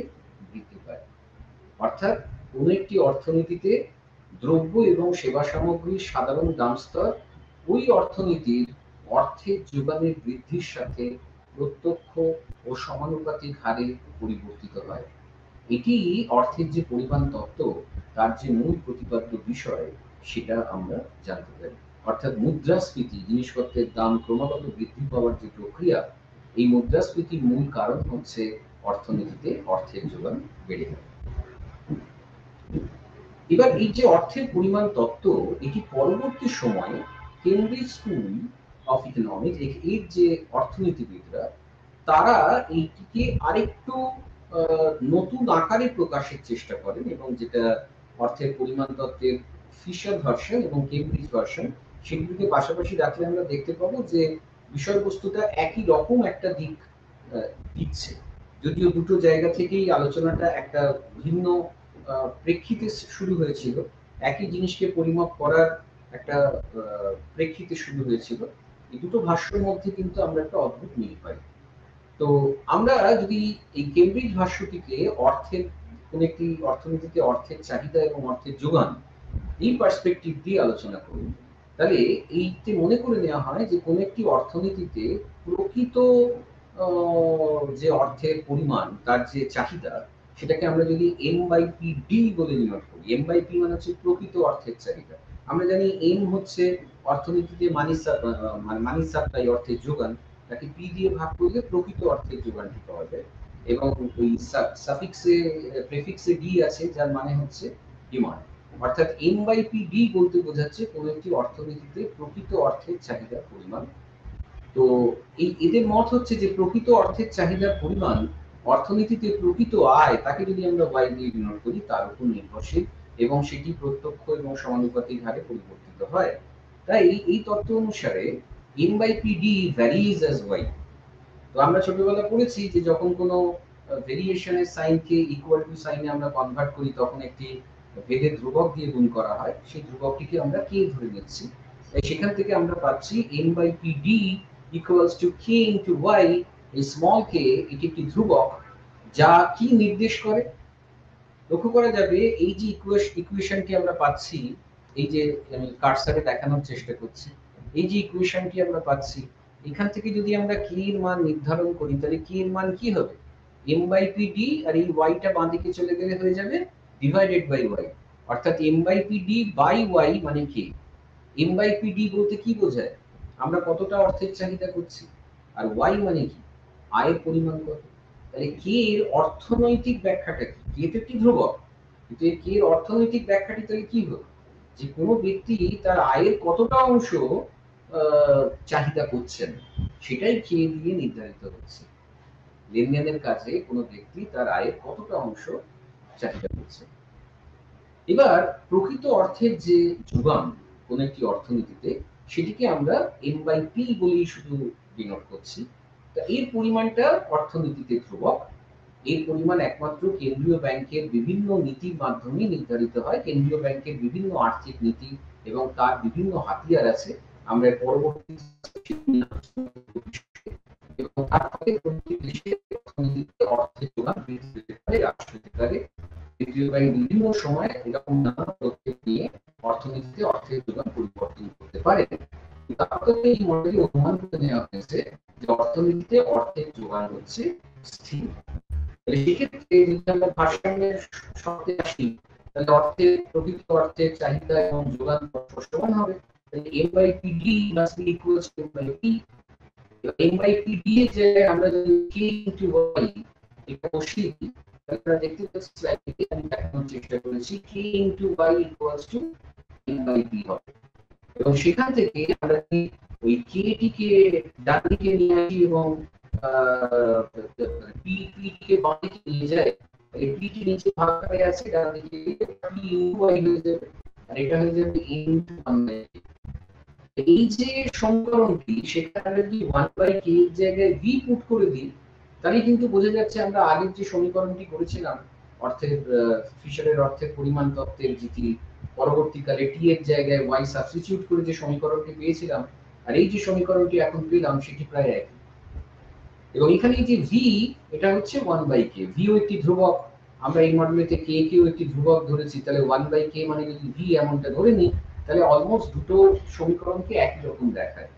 বৃদ্ধি পায়। অর্থাৎ কোন একটি অর্থনীতিতে দ্রব্য এবং সেবা সামগ্রীর সাধারণ দাম স্তর ওই অর্থনীতির অর্থের যোগানের বৃদ্ধির সাথে প্রত্যক্ষ ও সমানুপাতিক হারে পরিবর্তিত হয়। এটি অর্থের যে পরিমাণ তত্ত্ব, তার যে মূল প্রতিপাদ্য বিষয়, সেটা আমরা জানতে পারি। অর্থাৎ মুদ্রাস্ফীতি, জিনিসপত্রের দাম ক্রমাগত বৃদ্ধি পাওয়ার যে প্রক্রিয়া, এই মুদ্রাস্ফীতির মূল কারণ হচ্ছে অর্থনীতিতে অর্থের যোগান বেড়ে যাওয়া। এবার এই যে অর্থের পরিমাণ তত্ত্ব, এটি পরবর্তী সময়ে কেমব্রিজ স্কুল অফ ইকোনমিক্স এর যে অর্থনীতিবিদরা, তারা এইটিকে আরেকটু নতুন আকারে প্রকাশের চেষ্টা করেন, এবং যেটা অর্থের পরিমাণ তত্ত্বের ফিশার ভার্সন এবং কেমব্রিজ ভার্সন, সেগুলিকে পাশাপাশি রাখলে আমরা দেখতে পাবো যে বিষয়বস্তুটা একই রকম একটা দিক দিচ্ছে, যদিও দুটো জায়গা থেকেই আলোচনাটা একটা ভিন্ন প্রেক্ষিতে শুরু হয়েছিল, একই জিনিসকে পরিমাপ করার একটা প্রেক্ষিতে শুরু হয়েছিল। এই দুটো ভাষ্যের মধ্যে কিন্তু আমরা একটা অদ্ভুত মিল পাই। তো আমরা যদি এই কেমব্রিজ ভাষ্যটিকে অর্থের কোন একটি অর্থনীতিতে অর্থের চাহিদা এবং অর্থের যোগান এই পার্সপেক্টিভ দিয়ে আলোচনা করি, তাহলে এইতে মনে করে নেওয়া হয় যে কোন একটি অর্থনীতিতে প্রকৃত যে অর্থের পরিমাণ তার যে চাহিদা সেটাকে আমরা যদি M/P/D বলে নির্ণয় করি। M/P মানে হচ্ছে প্রকৃত অর্থের চাহিদা। আমরা জানি M হচ্ছে অর্থনীতিতে মানি সাপ্লাই অর্থের যোগান, তাকে P দিয়ে ভাগ করলে প্রকৃত অর্থের যোগানটি পাওয়া যায়। এবং ওই সাফিক্সে প্রেফিক্সে D আছে যার মানে হচ্ছে ডিমান্ড। অর্থাৎ M/P/D বলতে বোঝাচ্ছে কোন একটি অর্থনীতিতে প্রকৃত অর্থের চাহিদার পরিমাণ। তো এদের মত হচ্ছে যে প্রকৃত অর্থের চাহিদার পরিমাণ অর্থনীতিতে প্রকৃত আয় তাকে যদি আমরা Y দিয়ে ডিনোট করি তার উপর নির্ভরশীল এবং সেটি প্রত্যক্ষ এবং সমানুপাতিক হারে পরিবর্তিত হয়। তাই এই তত্ত্ব অনুসারে M/P/D varies as Y। তো আমরা ছোটবেলায় পড়েছি যে যখন কোনো ভেরিয়েশনের সাইনকে ইকুয়াল টু সাইনে আমরা কনভার্ট করি তখন একটি ভেদের ধ্রুবক দিয়ে গুণ করা হয়, সেই ধ্রুবকটিকে আমরা কে ধরে নিচ্ছি। তাই সেখান থেকে আমরা পাচ্ছি M/P/D equals to K into Y। এই স্মল কে এটি একটি ধ্রুবক যা কি নির্দেশ করে। লক্ষ্য করা যাবে এই যে ইকুয়েশনটি আমরা পাচ্ছি, এই যে আমি কার্সারে দেখানোর চেষ্টা করছি, এই যে ইকুয়েশনটি আমরা পাচ্ছি এখান থেকে যদি আমরা k এর মান নির্ধারণ করি তাহলে k এর মান কি হবে? M/P/D আর এই y টা বাঁ দিকে চলে গেলে হয়ে যাবে ডিভাইডেড বাই y। অর্থাৎ M/P/D বাই y মানে কি? M/P/D বলতে কি বোঝায়? আমরা কতটা অর্থের চাহিদা করছি, আর y মানে কি? আয়ের পরিমাণ কত। তাহলে k এর অর্থনৈতিক ব্যাখ্যাটা কি? k তো একটি ধ্রুবক, কিন্তু এই k এর অর্থনৈতিক ব্যাখ্যাটি তাহলে কি হলো? যে কোনো ব্যক্তি তার আয়ের কতটা অংশ চাহিদা করছেন সেটাই k দিয়ে নির্ধারিত হচ্ছে। লেনদেনের কাজে কোনো ব্যক্তি তার আয়ের কতটা অংশ চাহিদা করছে। এবার প্রকৃত অর্থের যে যোগান কোন একটি অর্থনীতিতে সেটিকে আমরা M/P বলেই শুধু ডিনোট করছি। তা এর পরিমাণটা অর্থনীতিতে ধ্রুবক। এর পরিমাণ একমাত্র কেন্দ্রীয় ব্যাংকের বিভিন্ন নীতির মাধ্যমে নির্ধারিত হয়। কেন্দ্রীয় ব্যাংকের বিভিন্ন আর্থিক নীতি এবং তার বিভিন্ন হাতিয়ার আছে। আমরা পরবর্তী এবং তারপরে প্রতি দেশের অর্থনীতিতে অর্থের যোগান বৃদ্ধি পেতে পারে রাষ্ট্রীয় কাজে। কেন্দ্রীয় ব্যাংক বিভিন্ন সময় এরকম নানা পদক্ষেপ নিয়ে অর্থনীতিতে অর্থের যোগান পরিবর্তন করতে পারে। তারপরে এই মডেলে অনুমান করে নেওয়া হয়েছে যে অর্থনীতিতে অর্থের যোগান হচ্ছে স্থির। সেক্ষেত্রে যদি আমরা ভারসাম্যের শর্তে আসি তাহলে অর্থের প্রকৃত অর্থের চাহিদা এবং যোগান সমান হবে। M/P/D must be equals to M/P। M/P/D এর জায়গায় আমরা যদি K into Y এটা বসিয়ে দিই তাহলে আমরা দেখতে পাচ্ছি স্লাইডে আমি দেখানোর চেষ্টা করেছি K into Y equals to M/P হবে। এবং সেখান থেকে আমরা ওই K টিকে ডান দিকে নিয়ে আসি এবং P কে বাম দিকে নিয়ে যায়, তাহলে P কে নিচে ভাগ করে আছে ডান দিকে P into Y হয়ে যাবে আর এটা হয়ে যাবে into 1/k। এই যে সমীকরণটি সেখানে যদি 1/k এর জায়গায় v পুট করে দিই তাহলে কিন্তু বোঝা যাচ্ছে আমরা আগের যে সমীকরণটি করেছিলাম অর্থের ফিশারের অর্থের পরিমাণ তত্ত্বের যেটি পরবর্তীকালে t এর জায়গায় y সাবস্টিটিউট করে যে সমীকরণটি পেয়েছিলাম আর এই যে সমীকরণটি এখন পেলাম সেটি প্রায় একই। এবং এখানে যে v এটা হচ্ছে 1/k, v ও একটি ধ্রুবক। আমরা এই মডেলেতে k কেও একটি ধ্রুবক ধরেছি, তাহলে 1/k মানে যদি v এমনটা ধরে নিই তাহলে অলমোস্ট দুটো সমীকরণকে একই রকম দেখায়।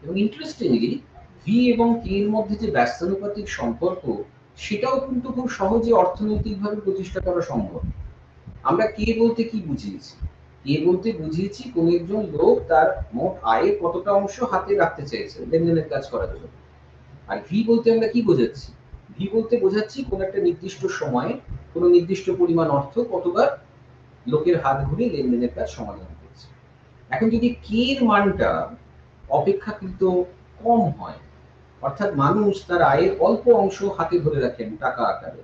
এবং ইন্টারেস্টিংলি v এবং k এর মধ্যে যে ব্যস্তানুপাতিক সম্পর্ক সেটাও কিন্তু খুব সহজে অর্থনৈতিকভাবে প্রতিষ্ঠা করা সম্ভব। আমরা কে বলতে কি বুঝিয়েছি? কে বলতে বুঝিয়েছি কোন একজন লোক তার মোট আয়ের কতটা অংশ হাতে রাখতে চাইছে লেনদেনের কাজ করার জন্য। আর ভি বলতে আমরা কি বোঝাচ্ছি? ভি বলতে বোঝাচ্ছি কোন একটা নির্দিষ্ট সময়ে কোন নির্দিষ্ট পরিমাণ অর্থ কতবার লোকের হাত ঘুরে লেনদেনের কাজ সমাধান করছে। এখন যদি কে এর মানটা অপেক্ষাকৃত কম হয়, অর্থাৎ মানুষ তার আয়ের অল্প অংশ হাতে ধরে রাখেন টাকা আকারে,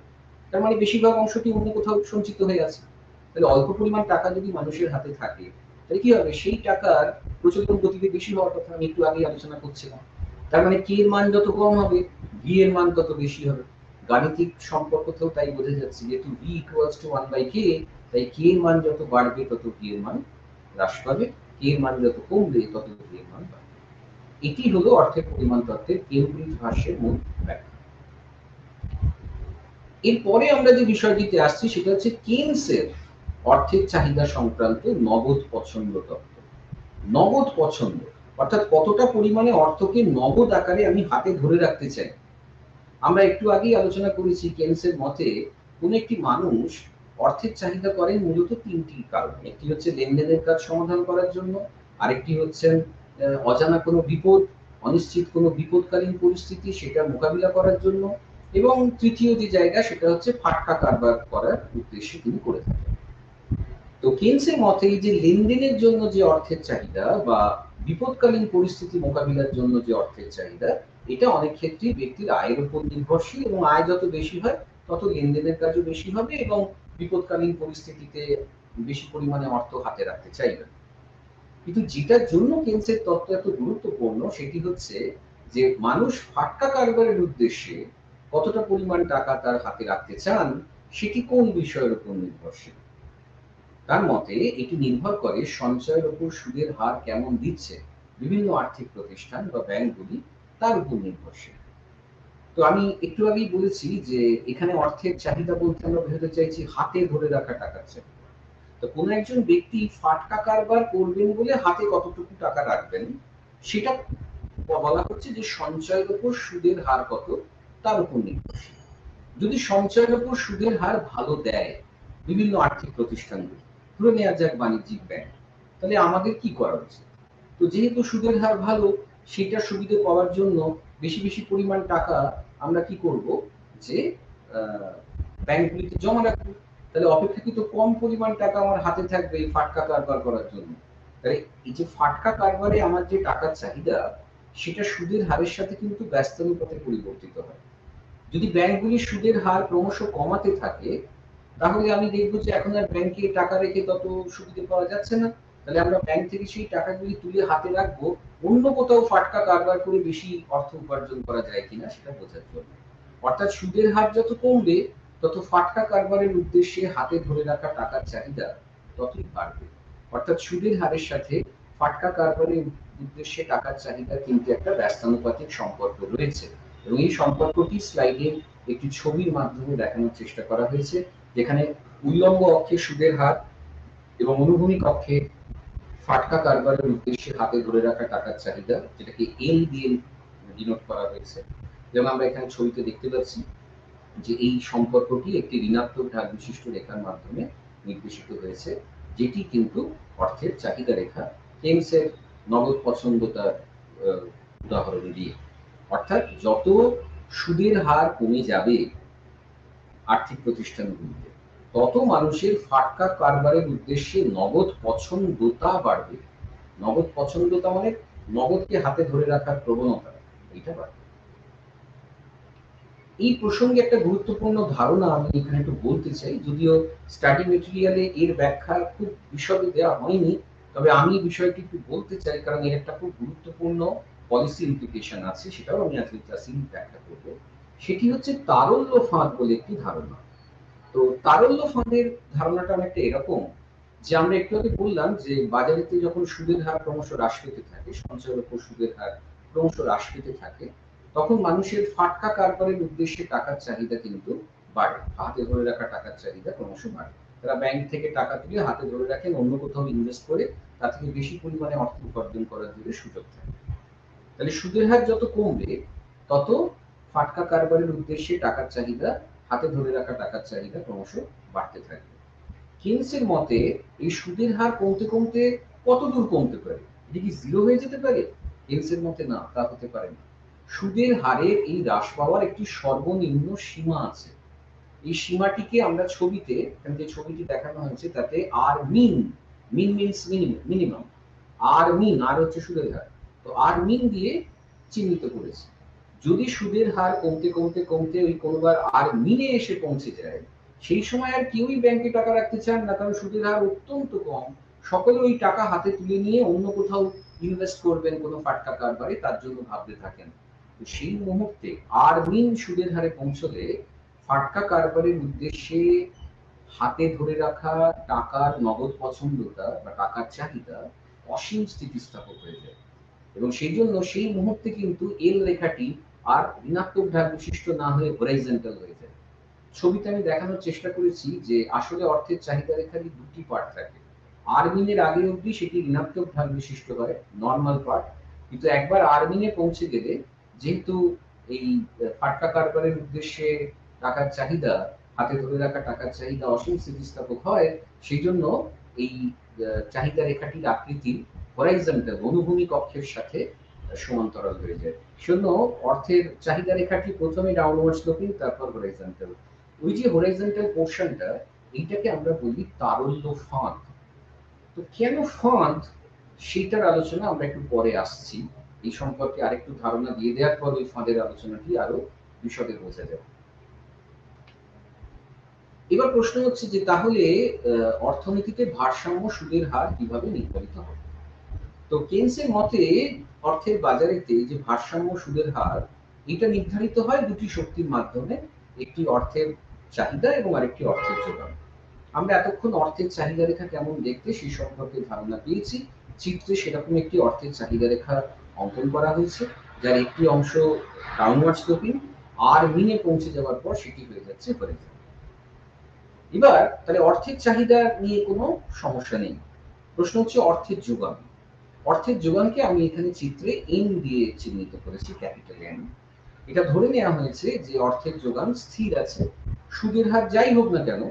তার মানে বেশিরভাগ অংশটি অন্য কোথাও সঞ্চিত হয়ে আছে। তাহলে অল্প পরিমাণ টাকা যদি মানুষের হাতে থাকে তাহলে কি হবে? সেই টাকার প্রচলন গতিতে বেশি হওয়ার কথা আমি একটু আগে আলোচনা করছিলাম। তার মানে কে এর মান যত কম হবে ভি এর মান তত বেশি হবে। গাণিতিক সম্পর্কতেও তাই বোঝা যাচ্ছে যেহেতু v equals to 1/k, তাই k এর মান যত বাড়বে তত v এর মান হ্রাস পাবে, k এর মান যত কমবে তত v এর মান বাড়বে। এটি হলো অর্থের পরিমাণ তত্ত্বের কেমব্রিজ ভাষ্যের মূল ব্যাখ্যা। এরপরে আমরা যে বিষয়টিতে আসছি সেটা হচ্ছে কেনসের অর্থের চাহিদা সংক্রান্ত নগদ পছন্দ তত্ত্ব। নগদ পছন্দ অর্থাৎ কতটা পরিমাণে অর্থকে নগদ আকারে আমি হাতে ধরে রাখতে চাই। আমরা একটু আগেই আলোচনা করেছি কেনসের মতে কোন একটি মানুষ অর্থের চাহিদা করেন মূলত তিনটি কারণে। একটি হচ্ছে লেনদেনের কাজ সমাধান করার জন্য, আরেকটি হচ্ছে অজানা কোনো বিপদ, অনিশ্চিত কোনো বিপদকালীন পরিস্থিতি সেটা মোকাবিলা করার জন্য, এবং তৃতীয় যে জায়গা সেটা হচ্ছে ফাটকা কারবার করার উদ্দেশ্যে তিনি করে থাকেন। তো কেনসের মতে এই যে লেনদেনের জন্য যে অর্থের চাহিদা বা বিপদকালীন পরিস্থিতি মোকাবিলার জন্য যে অর্থের চাহিদা, এটা অনেক ক্ষেত্রেই ব্যক্তির আয়ের উপর নির্ভরশীল, এবং আয় যত বেশি হয় তত লেনদেনের কাজও বেশি হবে এবং বিপদকালীন পরিস্থিতিতে বেশি পরিমাণে অর্থ হাতে রাখতে চাইবে। কিন্তু যেটার জন্য কেনসের তত্ত্ব এত গুরুত্বপূর্ণ সেটি হচ্ছে যে মানুষ ফাটকা কারবারের উদ্দেশ্যে কতটা পরিমাণ টাকা তার হাতে রাখতে চান সেটি কোন বিষয়ের উপর নির্ভরশীল। তার মতে এটি নির্ভর করে সঞ্চয়ের উপর সুদের হার কেমন দিচ্ছে বিভিন্ন আর্থিক প্রতিষ্ঠান বা ব্যাংকগুলি, তার উপর নির্ভরশীল। তো আমি একটু আগেই বলেছি যে এখানে অর্থের চাহিদা বলতে আমরা বোঝাতে চাইছি হাতে ধরে রাখা টাকার চাহিদা। তো কোনো একজন ব্যক্তি ফাটকা কারবার করবেন বলে হাতে কতটুকু টাকা রাখবেন সেটা বলা হচ্ছে যে সঞ্চয়ের উপর সুদের হার কত তার উপর নির্ভরশীল। যদি সঞ্চয়ের উপর সুদের হার ভালো দেয় বিভিন্ন আর্থিক প্রতিষ্ঠানগুলো, ধরে নেওয়া যাক বাণিজ্যিক ব্যাংক, তাহলে আমাদের কি করা উচিত? তো যেহেতু সুদের হার ভালো, সেটার সুবিধা পাওয়ার জন্য বেশি বেশি পরিমাণ টাকা আমরা কি করব, যে ব্যাংকগুলিতে জমা রাখবো। তাহলে অপেক্ষাকৃত কম পরিমাণ টাকা আমার হাতে থাকবে এই ফাটকা কারবার করার জন্য। তাই এই যে ফাটকা কারবারে আমার যে টাকার চাহিদা সেটা সুদের হারের সাথে কিন্তু ব্যস্তানুপাতে পরিবর্তিত হয়। যদি ব্যাংকগুলি সুদের হার ক্রমশ কমাতে থাকে তাহলে আমি দেখব যে এখন আর ব্যাংকে টাকা রেখে তত সুবিধা পাওয়া যাচ্ছে না। তাহলে আমরা ব্যাংক থেকে সেই টাকাগুলি তুলে হাতে রাখবো অন্য কোথাও ফাটকা কারবার করে বেশি অর্থ উপার্জন করা যায় কিনা সেটা বোঝার জন্য। অর্থাৎ সুদের হার যত কমবে তত ফাটকা কারবারের উদ্দেশ্যে হাতে ধরে রাখা টাকার চাহিদা ততই বাড়বে। অর্থাৎ সুদের হারের সাথে ফাটকা কারবারের উদ্দেশ্যে টাকার চাহিদা কিন্তু একটা ব্যস্তানুপাতিক সম্পর্ক রয়েছে, এবং এই সম্পর্কটি স্লাইডে একটি ছবির মাধ্যমে দেখানোর চেষ্টা করা হয়েছে, যেখানে উল্লম্ব অক্ষে সুদের হার এবং অনুভূমিক অক্ষে ফাটকা কারবারের উদ্দেশ্যে হাতে ধরে রাখা টাকার চাহিদা, যেটাকে এল দিয়ে ডিনোট করা হয়েছে। যেমন আমরা এখানে ছবিতে দেখতে পাচ্ছি যে এই সম্পর্কটি একটি ঋণাত্মক ঢাল বিশিষ্ট রেখার মাধ্যমে নির্দেশিত হয়েছে, যেটি কিন্তু অর্থের চাহিদা রেখা কেনসের নগদ পছন্দতার উদাহরণ দিয়ে। অর্থাৎ যত সুদের হার কমে যাবে আর্থিক প্রতিষ্ঠানগুলিতে তত মানুষের ফাটকা কারবারের উদ্দেশ্যে নগদ পছন্দতা বাড়বে। নগদ পছন্দতা মানে নগদকে হাতে ধরে রাখার প্রবণতা, এটা বাড়বে। এই প্রসঙ্গে একটা গুরুত্বপূর্ণ ধারণা আমি এখানে একটু বলতে চাই, যদিও স্টাডি মেটেরিয়ালে এর ব্যাখ্যা খুব বিশদে দেওয়া হয়নি, তবে আমি বিষয়টি একটু বলতে চাই কারণ এর একটা খুব গুরুত্বপূর্ণ পলিসি ইমপ্লিকেশন আছে, সেটাও আমি আজকে ক্লাসে ব্যাখ্যা করব। সেটি হচ্ছে তারল্য ফাঁদ বলে একটি ধারণা। তো তারল্য ফাঁদের ধারণাটা অনেকটা এরকম যে আমরা একটু আগে বললাম যে বাজারেতে যখন সুদের হার ক্রমশ হ্রাস পেতে থাকে, সঞ্চয়ের উপর সুদের হার ক্রমশ হ্রাস পেতে থাকে, তখন মানুষের ফাটকা কারবারের উদ্দেশ্যে টাকার চাহিদা কিন্তু বাড়ে। হাতে ধরে রাখা টাকার চাহিদা ক্রমশ বাড়ে। তারা ব্যাংক থেকে টাকা তুলে হাতে ধরে রাখেন, অন্য কোথাও ইনভেস্ট করে তার থেকে বেশি পরিমাণে অর্থ উপার্জন করার জন্য সুযোগ থাকে। তাহলে সুদের হার যত কমবে তত ফাটকা কারবারের উদ্দেশ্যে টাকার চাহিদা, হাতে ধরে রাখা টাকার চাহিদা ক্রমশ বাড়তে থাকবে। কেনসের মতে এই সুদের হার কমতে কমতে কত দূর কমতে পারে? এটা কি জিরো হয়ে যেতে পারে? কেনসের মতে না, তা হতে পারে না। সুদের হারের এই হ্রাস পাওয়ার একটি সর্বনিম্ন সীমা আছে। এই সীমাটিকে আমরা ছবিতে, যে ছবিটি দেখানো হয়েছে তাতে আর মিন, মিন মিনস মিনিমাম, আর মিন, আর হচ্ছে সুদের হার, তো আর মিন দিয়ে চিহ্নিত করেছে। যদি সুদের হার কমতে কমতে কমতে ওই কোনোবার আর মিনে এসে পৌঁছে যায়, সেই সময় আর কেউই ব্যাংকে টাকা রাখতে চান না, কারণ সুদের হার অত্যন্ত কম। সকলে ওই টাকা হাতে তুলে নিয়ে অন্য কোথাও ইনভেস্ট করবেন কোনো ফাটকা কারবারে, তার জন্য ভাবতে থাকেন। তো সেই মুহূর্তে আর মিন সুদের হারে পৌঁছলে ফাটকা কারবারের উদ্দেশ্যে হাতে ধরে রাখা টাকার নগদ পছন্দতা বা টাকার চাহিদা অসীম স্থিতিস্থাপক হয়ে যায়, এবং সেই জন্য সেই মুহূর্তে কিন্তু এল রেখাটি আর ঋণাত্মক ঢাল বিশিষ্ট না হয়ে হরাইজন্টাল হয়ে যায়। ছবিতে আমি দেখানোর চেষ্টা করেছি যে আসলে অর্থের চাহিদা রেখারই দুটি পার্ট থাকে। আরমিনের আগে অবধি সেটি ঋণাত্মক ঢাল বিশিষ্ট হয়, নর্মাল পার্ট। কিন্তু একবার আরমিনে পৌঁছে গেলে, যেহেতু এই ফাটকা কারবারের উদ্দেশ্যে টাকার চাহিদা, হাতে ধরে রাখা টাকার চাহিদা অসীম স্থিতিস্থাপক হয়, সেই জন্য এই চাহিদা রেখাটির আকৃতি হরাইজন্টাল, অনুভূমিক অক্ষের সাথে সমান্তরাল হয়ে যায়। সেজন্য অর্থের চাহিদা রেখাটি প্রথমে ডাউনওয়ার্ড স্লোপিং, তারপর হরাইজন্টাল। ওই যে হরাইজন্টাল পোর্শনটা, এইটাকে আমরা বলি তারল্য ফাঁদ। তো কেন ফাঁদ, সেটার আলোচনা আমরা একটু পরে আসছি। এই সম্পর্কে আরেকটু ধারণা দিয়ে দেওয়ার পর ওই ফাঁদের আলোচনাটি আরো বিশদে বোঝা যাবে। এবার প্রশ্ন হচ্ছে যে তাহলে অর্থনীতিতে ভারসাম্য সুদের হার কিভাবে নির্ধারিত হবে? তো কেনসের মতে অর্থের বাজারেতে যে ভারসাম্য সুদের হার, এটা নির্ধারিত হয় দুটি শক্তির মাধ্যমে, একটি অর্থের চাহিদা এবং আরেকটি অর্থের যোগান। আমরা এতক্ষণ অর্থের চাহিদা রেখা কেমন দেখতে সেই সম্পর্কে ধারণা পেয়েছি। চিত্রে সেরকম একটি অর্থের চাহিদা রেখা অঙ্কন করা হয়েছে, যার একটি অংশ ডাউনওয়ার্ড স্লোপিং, আর মিনে পৌঁছে যাওয়ার পর সেটি হয়ে যাচ্ছে হরাইজন্টাল। এবার তাহলে অর্থের চাহিদা নিয়ে কোনো সমস্যা নেই। প্রশ্ন হচ্ছে অর্থের যোগান। অর্থের যোগানকে আমি এখানে চিত্রে এন দিয়ে চিহ্নিত করেছি, ক্যাপিটাল এন। এটা ধরে নেওয়া হয়েছে যে অর্থের যোগান স্থির আছে, সুদের হার যাই হোক না কেন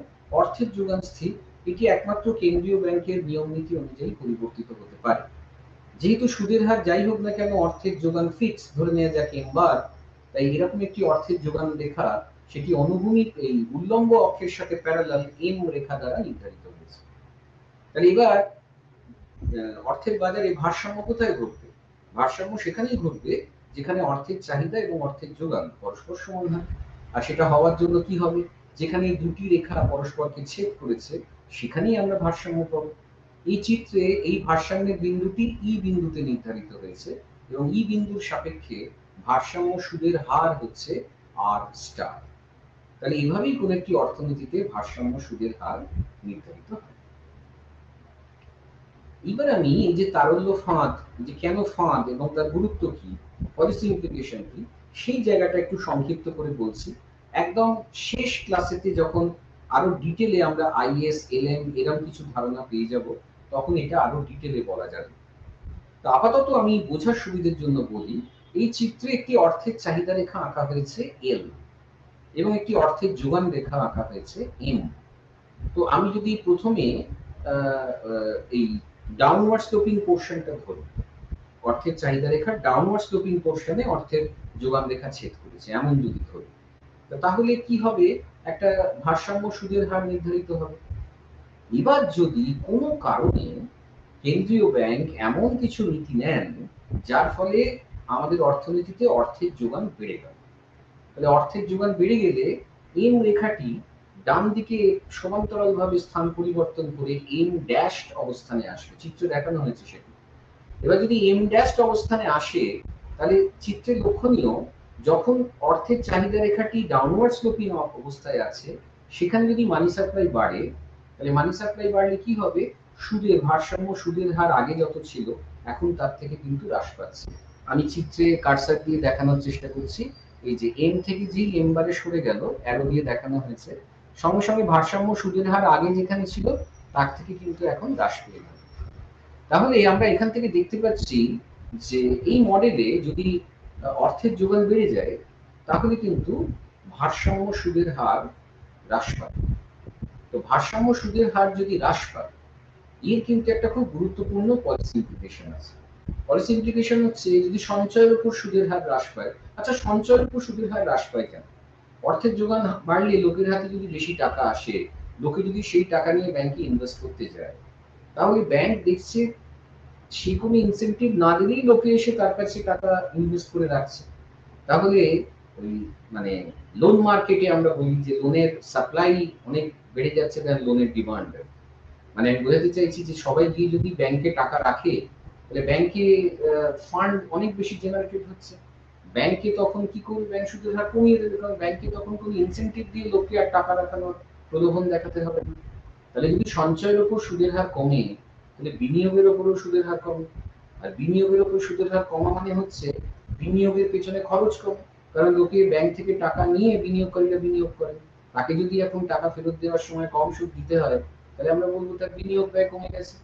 অর্থের যোগান স্থির। এটি একমাত্র কেন্দ্রীয় ব্যাংকের নিয়ম নীতি অনুযায়ী পরিবর্তিত হতে পারে। যেহেতু সুদের হার যাই হোক না কেন অর্থের যোগান ফিক্স, ধরে নেওয়া যাক এম বার, তাই এরকম একটি অর্থের যোগান রেখা, সেটি অনুভূমিক এই উল্লম্ব অক্ষের সাথে প্যারালাল এম রেখা দ্বারা নির্ধারিত হয়েছে। তাহলে এবার অর্থের বাজারে ভারসাম্য কোথায় ঘটবে? ভারসাম্য সেখানেই ঘটবে যেখানে অর্থের চাহিদা এবং অর্থের যোগান পরস্পর সমান হয়। আর সেটা হওয়ার জন্য কি হবে? যেখানে এই দুটি রেখা পরস্পরকে ছেদ করেছে, সেখানেই আমরা ভারসাম্য পাবো। এই চিত্রে এই ভারসাম্যের বিন্দুটি ই বিন্দুতে নির্ধারিত হয়েছে এবং ই বিন্দুর সাপেক্ষে ভারসাম্য সুদের হার হচ্ছে আর স্টার। তাহলে এইভাবেই কোন একটি অর্থনীতিতে ভারসাম্য সুদের হার নির্ধারিত হয়। এবার আমি এই যে তারল্য ফাঁদ, যে কেন ফাঁদ এবং তার গুরুত্ব কি, পলিসি ইমপ্লিকেশন কি, সেই জায়গাটা একটু সংক্ষিপ্ত করে বলছি। একদম শেষ ক্লাসেতে যখন আরো ডিটেলে আমরা আইএস এলএম এরকম কিছু ধারণা পেয়ে যাব, তখন এটা আরো ডিটেলে বলা যাবে। তো আপাতত আমি বোঝার সুবিধার জন্য বলি, এই চিত্রে একটি অর্থের চাহিদা রেখা আঁকা হয়েছে এল এবং একটি অর্থের যোগান রেখা আঁকা হয়েছে এম। তো আমি যদি প্রথমে এই ডাউনওয়ার্ড স্লোপিং পোর্শনটা ধরি, অর্থের চাহিদা রেখার ডাউনওয়ার্ড স্লোপিং পোর্শনে অর্থের যোগান রেখা ছেদ করেছে, এমন যদি ধরি, তাহলে কি হবে? একটা ভারসাম্য সুদের হার নির্ধারিত হবে। এবার যদি কোনো কারণে কেন্দ্রীয় ব্যাংক এমন কিছু নীতি নেন যার ফলে আমাদের অর্থনীতিতে অর্থের যোগান বেড়ে গেল, তাহলে অর্থের যোগান বেড়ে গেলে এম রেখাটি ডান দিকে সমান্তরালভাবে স্থান পরিবর্তন করে এম ড্যাশ অবস্থানে আসবে। চিত্র দেখানো হয়েছে সেটি। এবার যদি এম ড্যাশ অবস্থানে আসে, তাহলে চিত্রে লক্ষণীয়, যখন অর্থের চাহিদা রেখাটি ডাউনওয়ার্ড স্লোপিং অবস্থায় আছে, সেখানে যদি মানি সাপ্লাই বাড়ে, তাহলে মানি সাপ্লাই বাড়লে কি হবে? সুদের ভারসাম্য সুদের হার আগে যত ছিল এখন তার থেকে কিন্তু হ্রাস পাচ্ছে। আমি চিত্রে কার্সার দিয়ে দেখানোর চেষ্টা করছি। এই যে এম থেকে জি এম বারে সরে গেল, অ্যারো দিয়ে দেখানো হয়েছে। সঙ্গে সঙ্গে ভারসাম্য সুদের হার আগে যেখানে ছিল তার থেকে কিন্তু এখন হ্রাস পেয়ে গেল। তাহলে আমরা এখান থেকে দেখতে পাচ্ছি যে এই মডেলে যদি অর্থের যোগান বেড়ে যায়, তাহলে কিন্তু ভারসাম্য সুদের হার হ্রাস পায়। তো ভারসাম্য সুদের হার যদি হ্রাস পায়, এর কিন্তু একটা খুব গুরুত্বপূর্ণ পলিসি ইমপ্লিকেশন আছে। পলিসি ইমপ্লিকেশন হচ্ছে যদি সঞ্চয়ের উপর সুদের হার হ্রাস পায়। আচ্ছা, সঞ্চয়ের উপর সুদের হার হ্রাস পায় কেন? অর্থের যোগান বাড়লে লোকের হাতে যদি বেশি টাকা আসে, লোকে যদি সেই টাকা নিয়ে ব্যাংকে ইনভেস্ট করতে যায়, তাহলে ব্যাংক দেখছে সে কোনো ইনসেনটিভ না দিলেই লোকে এসে তার কাছে টাকা ইনভেস্ট করে রাখছে। তাহলে ওই মানে লোন মার্কেটে আমরা বলি যে লোনের সাপ্লাই অনেক বেড়ে যাচ্ছে দেন লোনের ডিমান্ড। মানে আমি বোঝাতে চাইছি যে সবাই গিয়ে যদি ব্যাংকে টাকা রাখে, তাহলে ব্যাংকে ফান্ড অনেক বেশি জেনারেটেড হচ্ছে। ব্যাংকে তখন কি করবে? ব্যাংক সুদের হার কমিয়ে দেবে, কারণ ব্যাংকে তখন কোনো ইনসেনটিভ দিয়ে লোককে আর টাকা রাখানোর প্রলোভন দেখাতে হবে না। তাহলে যদি সঞ্চয়ের উপর সুদের হার কমে, তাহলে বিনিয়োগের উপরও সুদের হার কমে। আর বিনিয়োগের উপর সুদের হার কমা মানে হচ্ছে বিনিয়োগের পেছনে খরচ কম, কারণ লোকে ব্যাংক থেকে টাকা নিয়ে বিনিয়োগকারীরা বিনিয়োগ করে। তাকে যদি এখন টাকা ফেরত দেওয়ার সময় কম সুদ দিতে হয়, তাহলে আমরা বলবো তার বিনিয়োগ ব্যয় কমে গেছে,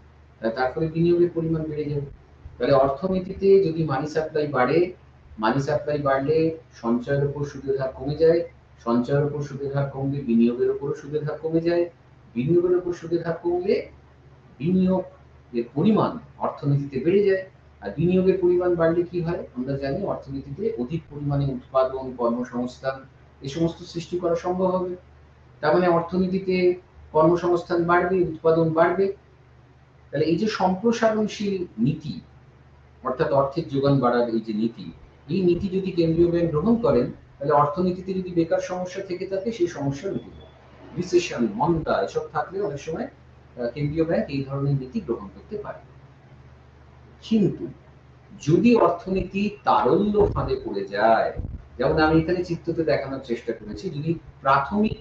তারপরে বিনিয়োগের পরিমাণ বেড়ে যাবে। তাহলে অর্থনীতিতে যদি মানি সাপ্লাই বাড়ে, মানি সাপ্লাই বাড়লে সঞ্চয়ের উপর সুদের হার কমে যায়, সঞ্চয়ের উপর সুদের হার কমলে বিনিয়োগের উপরও সুদের হার কমে যায়, বিনিয়োগের উপর সুদের হার কমলে বিনিয়োগের পরিমাণ অর্থনীতিতে বেড়ে যায়। আর বিনিয়োগের পরিমাণ বাড়লে কি হয় আমরা জানি, অর্থনীতিতে অধিক পরিমাণে উৎপাদন, কর্মসংস্থান এই সমস্ত সৃষ্টি করা সম্ভব হবে। তার মানে অর্থনীতিতে কর্মসংস্থান বাড়বে, উৎপাদন বাড়বে। তাহলে এই যে সম্প্রসারণশীল নীতি, অর্থাৎ অর্থের যোগান বাড়ার এই যে নীতি, এই নীতি যদি কেন্দ্রীয় ব্যাংক গ্রহণ করেন, তাহলে অর্থনীতিতে যদি বেকার সমস্যা থেকে থাকে সেই সমস্যা মিটে যাবে। রিসেশন, মন্দা এসব থাকলে অনেক সময় কেন্দ্রীয় ব্যাংক এই ধরনের নীতি গ্রহণ করতে পারে। কিন্তু যদি অর্থনীতি তারল্য ফাঁদে পড়ে যায়, যেমন আমি এখানে চিত্রতে দেখানোর চেষ্টা করেছি, যদি প্রাথমিক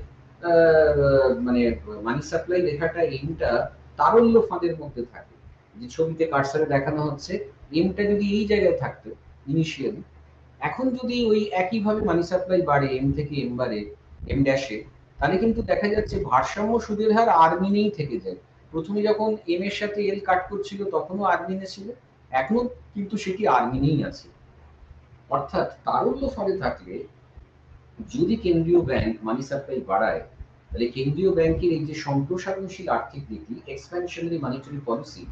মানে মানি সাপ্লাই লেখাটা এমটা তারল্য ফাঁদের মধ্যে থাকে, যে ছবিতে কার্সারে দেখানো হচ্ছে এমটা যদি এই জায়গায় থাকতো ইনিশিয়ালি, এখন যদি ওই একইভাবে মানি সাপ্লাই বাড়ে এম থেকে এম বাড়ে, এম ড্যাশে, তাহলে কিন্তু দেখা যাচ্ছে ভারসাম্য সুদের হার আর মিনেই থেকে যায়। প্রথমে যখন এম এর সাথে এল কাট করছিল তখনও আর মিনে ছিল, এখনো কিন্তু সেটি আর মিনেই আছে। অর্থাৎ তারল্য ফলে থাকলে যদি কেন্দ্রীয় ব্যাংক মানি সাপ্লাই বাড়ায়, তাহলে কেন্দ্রীয় ব্যাংকের এই যে সম্প্রসারণশীল আর্থিক নীতি, এক্সপ্যানশনারি মনিটারি পলিসি,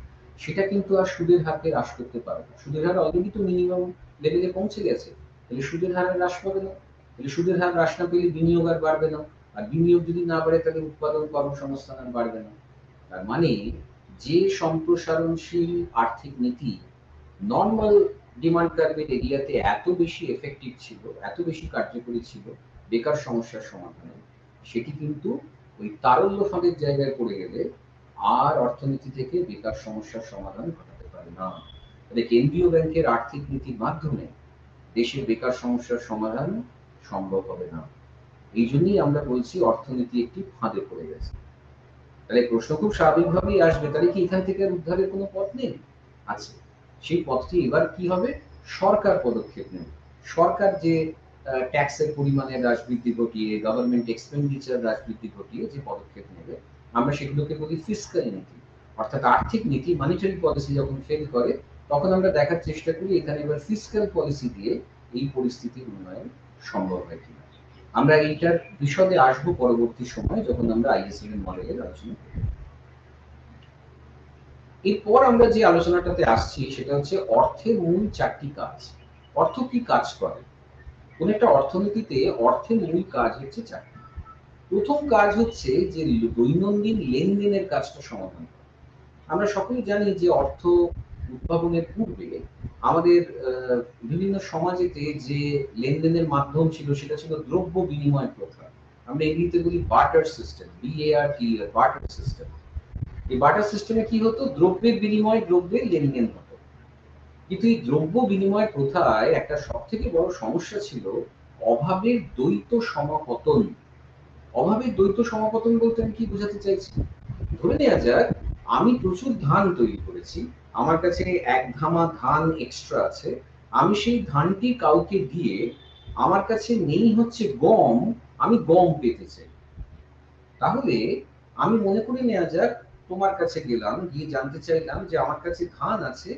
সেটা কিন্তু আর সুদের হারকে হ্রাস করতে পারে না। সুদের হার অলরেডি তো মিনিমাম লেভেলে পৌঁছে গেছে, তাহলে সুদের হার হ্রাস পাবে না। তাহলে সুদের হার হ্রাস না পেলে বিনিয়োগ আর বাড়বে না, আর বিনিয়োগ যদি না বাড়ে তাহলে উৎপাদন, কর্মসংস্থান আর বাড়বে না। তার মানে যে সম্প্রসারণশীল আর্থিক নীতি নরমাল ডিমান্ড কার্ভের এরিয়াতে এত বেশি এফেক্টিভ ছিল, এত বেশি কার্যকরী ছিল বেকার সমস্যার সমাধানে, সেটি কিন্তু ওই তারল্য ফাঁদের জায়গায় পড়ে গেলে আর অর্থনীতি থেকে বেকার সমস্যার সমাধান ঘটাতে পারে না। তাহলে কেন্দ্রীয় ব্যাংকের আর্থিক নীতির মাধ্যমে দেশের বেকার সমস্যার সমাধান সম্ভব হবে না। এই জন্যই আমরা বলছি অর্থনীতি একটি ফাঁদে পড়ে গেছে। তাহলে প্রশ্ন খুব স্বাভাবিকভাবেই আসবে, তাহলে কি এখান থেকে উদ্ধারের কোনো পথ নেই? আছে। সেই পথটি এবার কি হবে? সরকার পদক্ষেপ নেবে। সরকার যে ট্যাক্সের পরিমাণে হ্রাস বৃদ্ধি ঘটিয়ে, গভর্নমেন্ট এক্সপেন্ডিচার হ্রাস বৃদ্ধি ঘটিয়ে যে পদক্ষেপ নেবে, আমরা সেগুলোকে বলি ফিসক্যাল নীতি। অর্থাৎ আর্থিক নীতি, মনিটারি পলিসি যখন ফেল করে, তখন আমরা দেখার চেষ্টা করি এখানে এবার ফিসক্যাল পলিসি দিয়ে এই পরিস্থিতির উন্নয়ন সম্ভব হয় কিনা। আমরা এইটার বিশদে আসবো পরবর্তী সময় যখন আমরা আইএসএল এর মডেলের আলোচনা করব। এরপর আমরা যে আলোচনাটাতে আসছি সেটা হচ্ছে অর্থের মূল চারটি কাজ। অর্থ কি কাজ করে? কোন একটা অর্থনীতিতে অর্থের মূল কাজ হচ্ছে চারটি। প্রথম কাজ হচ্ছে যে দৈনন্দিন লেনদেনের কাজটা সমাধান করা। আমরা সকলেই জানি যে অর্থ উদ্ভাবনের পূর্বে আমাদের বিভিন্ন সমাজেতে যে লেনদেনের মাধ্যম ছিল সেটা ছিল দ্রব্য বিনিময় প্রথা। আমরা ইংরেজিতে বলি barter system, BARTER, barter system. এই বার্টার সিস্টেমে কি হতো? দ্রব্যের বিনিময়ে দ্রব্যের লেনদেন হতো। কিন্তু এই দ্রব্য বিনিময় প্রথায় একটা সবথেকে বড় সমস্যা ছিল অভাবের দ্বৈত সমাপতন। অভাবের দ্বৈত সমাপতন বলতে আমি কি বোঝাতে চাইছি? ধরে নেওয়া যাক আমি প্রচুর ধান তৈরি করেছি, আমার কাছে এক ধামা ধান এক্সট্রা আছে, আমি সেই ধানটি কাউকে দিয়ে, আমার কাছে নেই হচ্ছে গম, আমি গম পেতে চাই। তাহলে আমি মনে করে নেওয়া যাক তোমার কাছে গেলাম, গিয়ে জানতে চাইলাম যে আমার কাছে ধান আছে,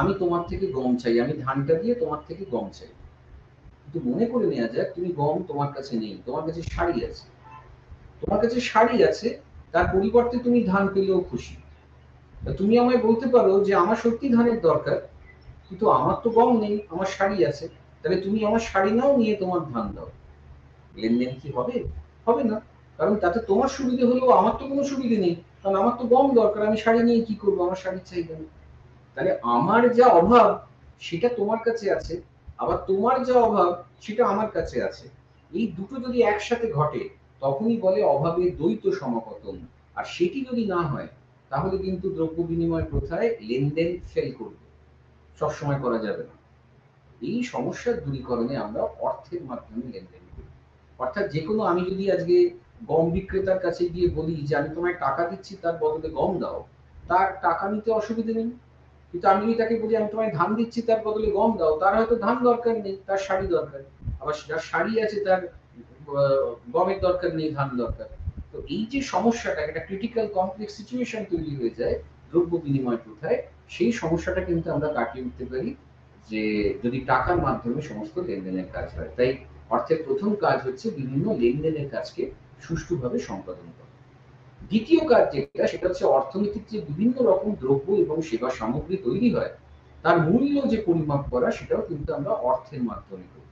আমি তোমার থেকে গম চাই, আমি ধানটা দিয়ে তোমার থেকে গম চাই। কিন্তু মনে করে নেওয়া যাক তুমি গম তোমার কাছে নেই, তোমার কাছে শাড়ি আছে। তোমার কাছে শাড়ি আছে, তার পরিবর্তে তুমি ধান পেলেও খুশি। তুমি আমায় বলতে পারো যে আমার সত্যি ধানের দরকার, কিন্তু আমার তো গম নেই, আমার শাড়ি আছে, তাহলে তুমি আমার শাড়ি নাও, নিয়ে তোমার ধান দাও। লেনদেন কি হবে? হবে না। কারণ তাতে তোমার সুবিধে হলেও আমার তো কোনো সুবিধে নেই, কারণ আমার তো গম দরকার, আমি শাড়ি নিয়ে কি করবো, আমার শাড়ির চাহিদা নেই। তাহলে আমার যা অভাব সেটা তোমার কাছে আছে, আবার তোমার যা অভাব সেটা আমার কাছে আছে। এই দুটো যদি একসাথে ঘটে তখনই বলে অভাবের দ্বৈত সমাপতন। আর সেটি যদি না হয় তাহলে কিন্তু দ্রব্য বিনিময় প্রথায় লেনদেন ফেল করবে, সবসময় করা যাবে না। এই সমস্যার দূরীকরণে আমরা অর্থের মাধ্যমে লেনদেন করি। অর্থাৎ যেকোনো, আমি যদি আজকে গম বিক্রেতার কাছে গিয়ে বলি যে আমি তোমায় টাকা দিচ্ছি তার বদলে গম দাও, তার টাকা নিতে অসুবিধা নেই। কিন্তু আমি যদি তাকে বলি আমি তোমায় ধান দিচ্ছি তার বদলে গম দাও, তার হয়তো ধান দরকার নেই, তার শাড়ি দরকার। আবার যার শাড়ি আছে তার গমের দরকার নেই, ধান দরকার। তো এই যে সমস্যাটা, একটা ক্রিটিক্যাল কমপ্লেক্স সিচুয়েশন তৈরি হয়ে যায় দ্রব্য বিনিময় প্রথায়, সেই সমস্যাটা কিন্তু আমরা কাটিয়ে উঠতে পারি যে যদি টাকার মাধ্যমে সমস্ত লেনদেনের কাজ হয়। তাই অর্থের প্রথম কাজ হচ্ছে বিভিন্ন লেনদেনের কাজকে সুষ্ঠুভাবে সম্পাদন করা। দ্বিতীয় কাজ যেটা, সেটা হচ্ছে অর্থনীতির যে বিভিন্ন রকম দ্রব্য এবং সেবা সামগ্রী তৈরি হয় তার মূল্য যে পরিমাপ করা, সেটাও কিন্তু আমরা অর্থের মাধ্যমে করি।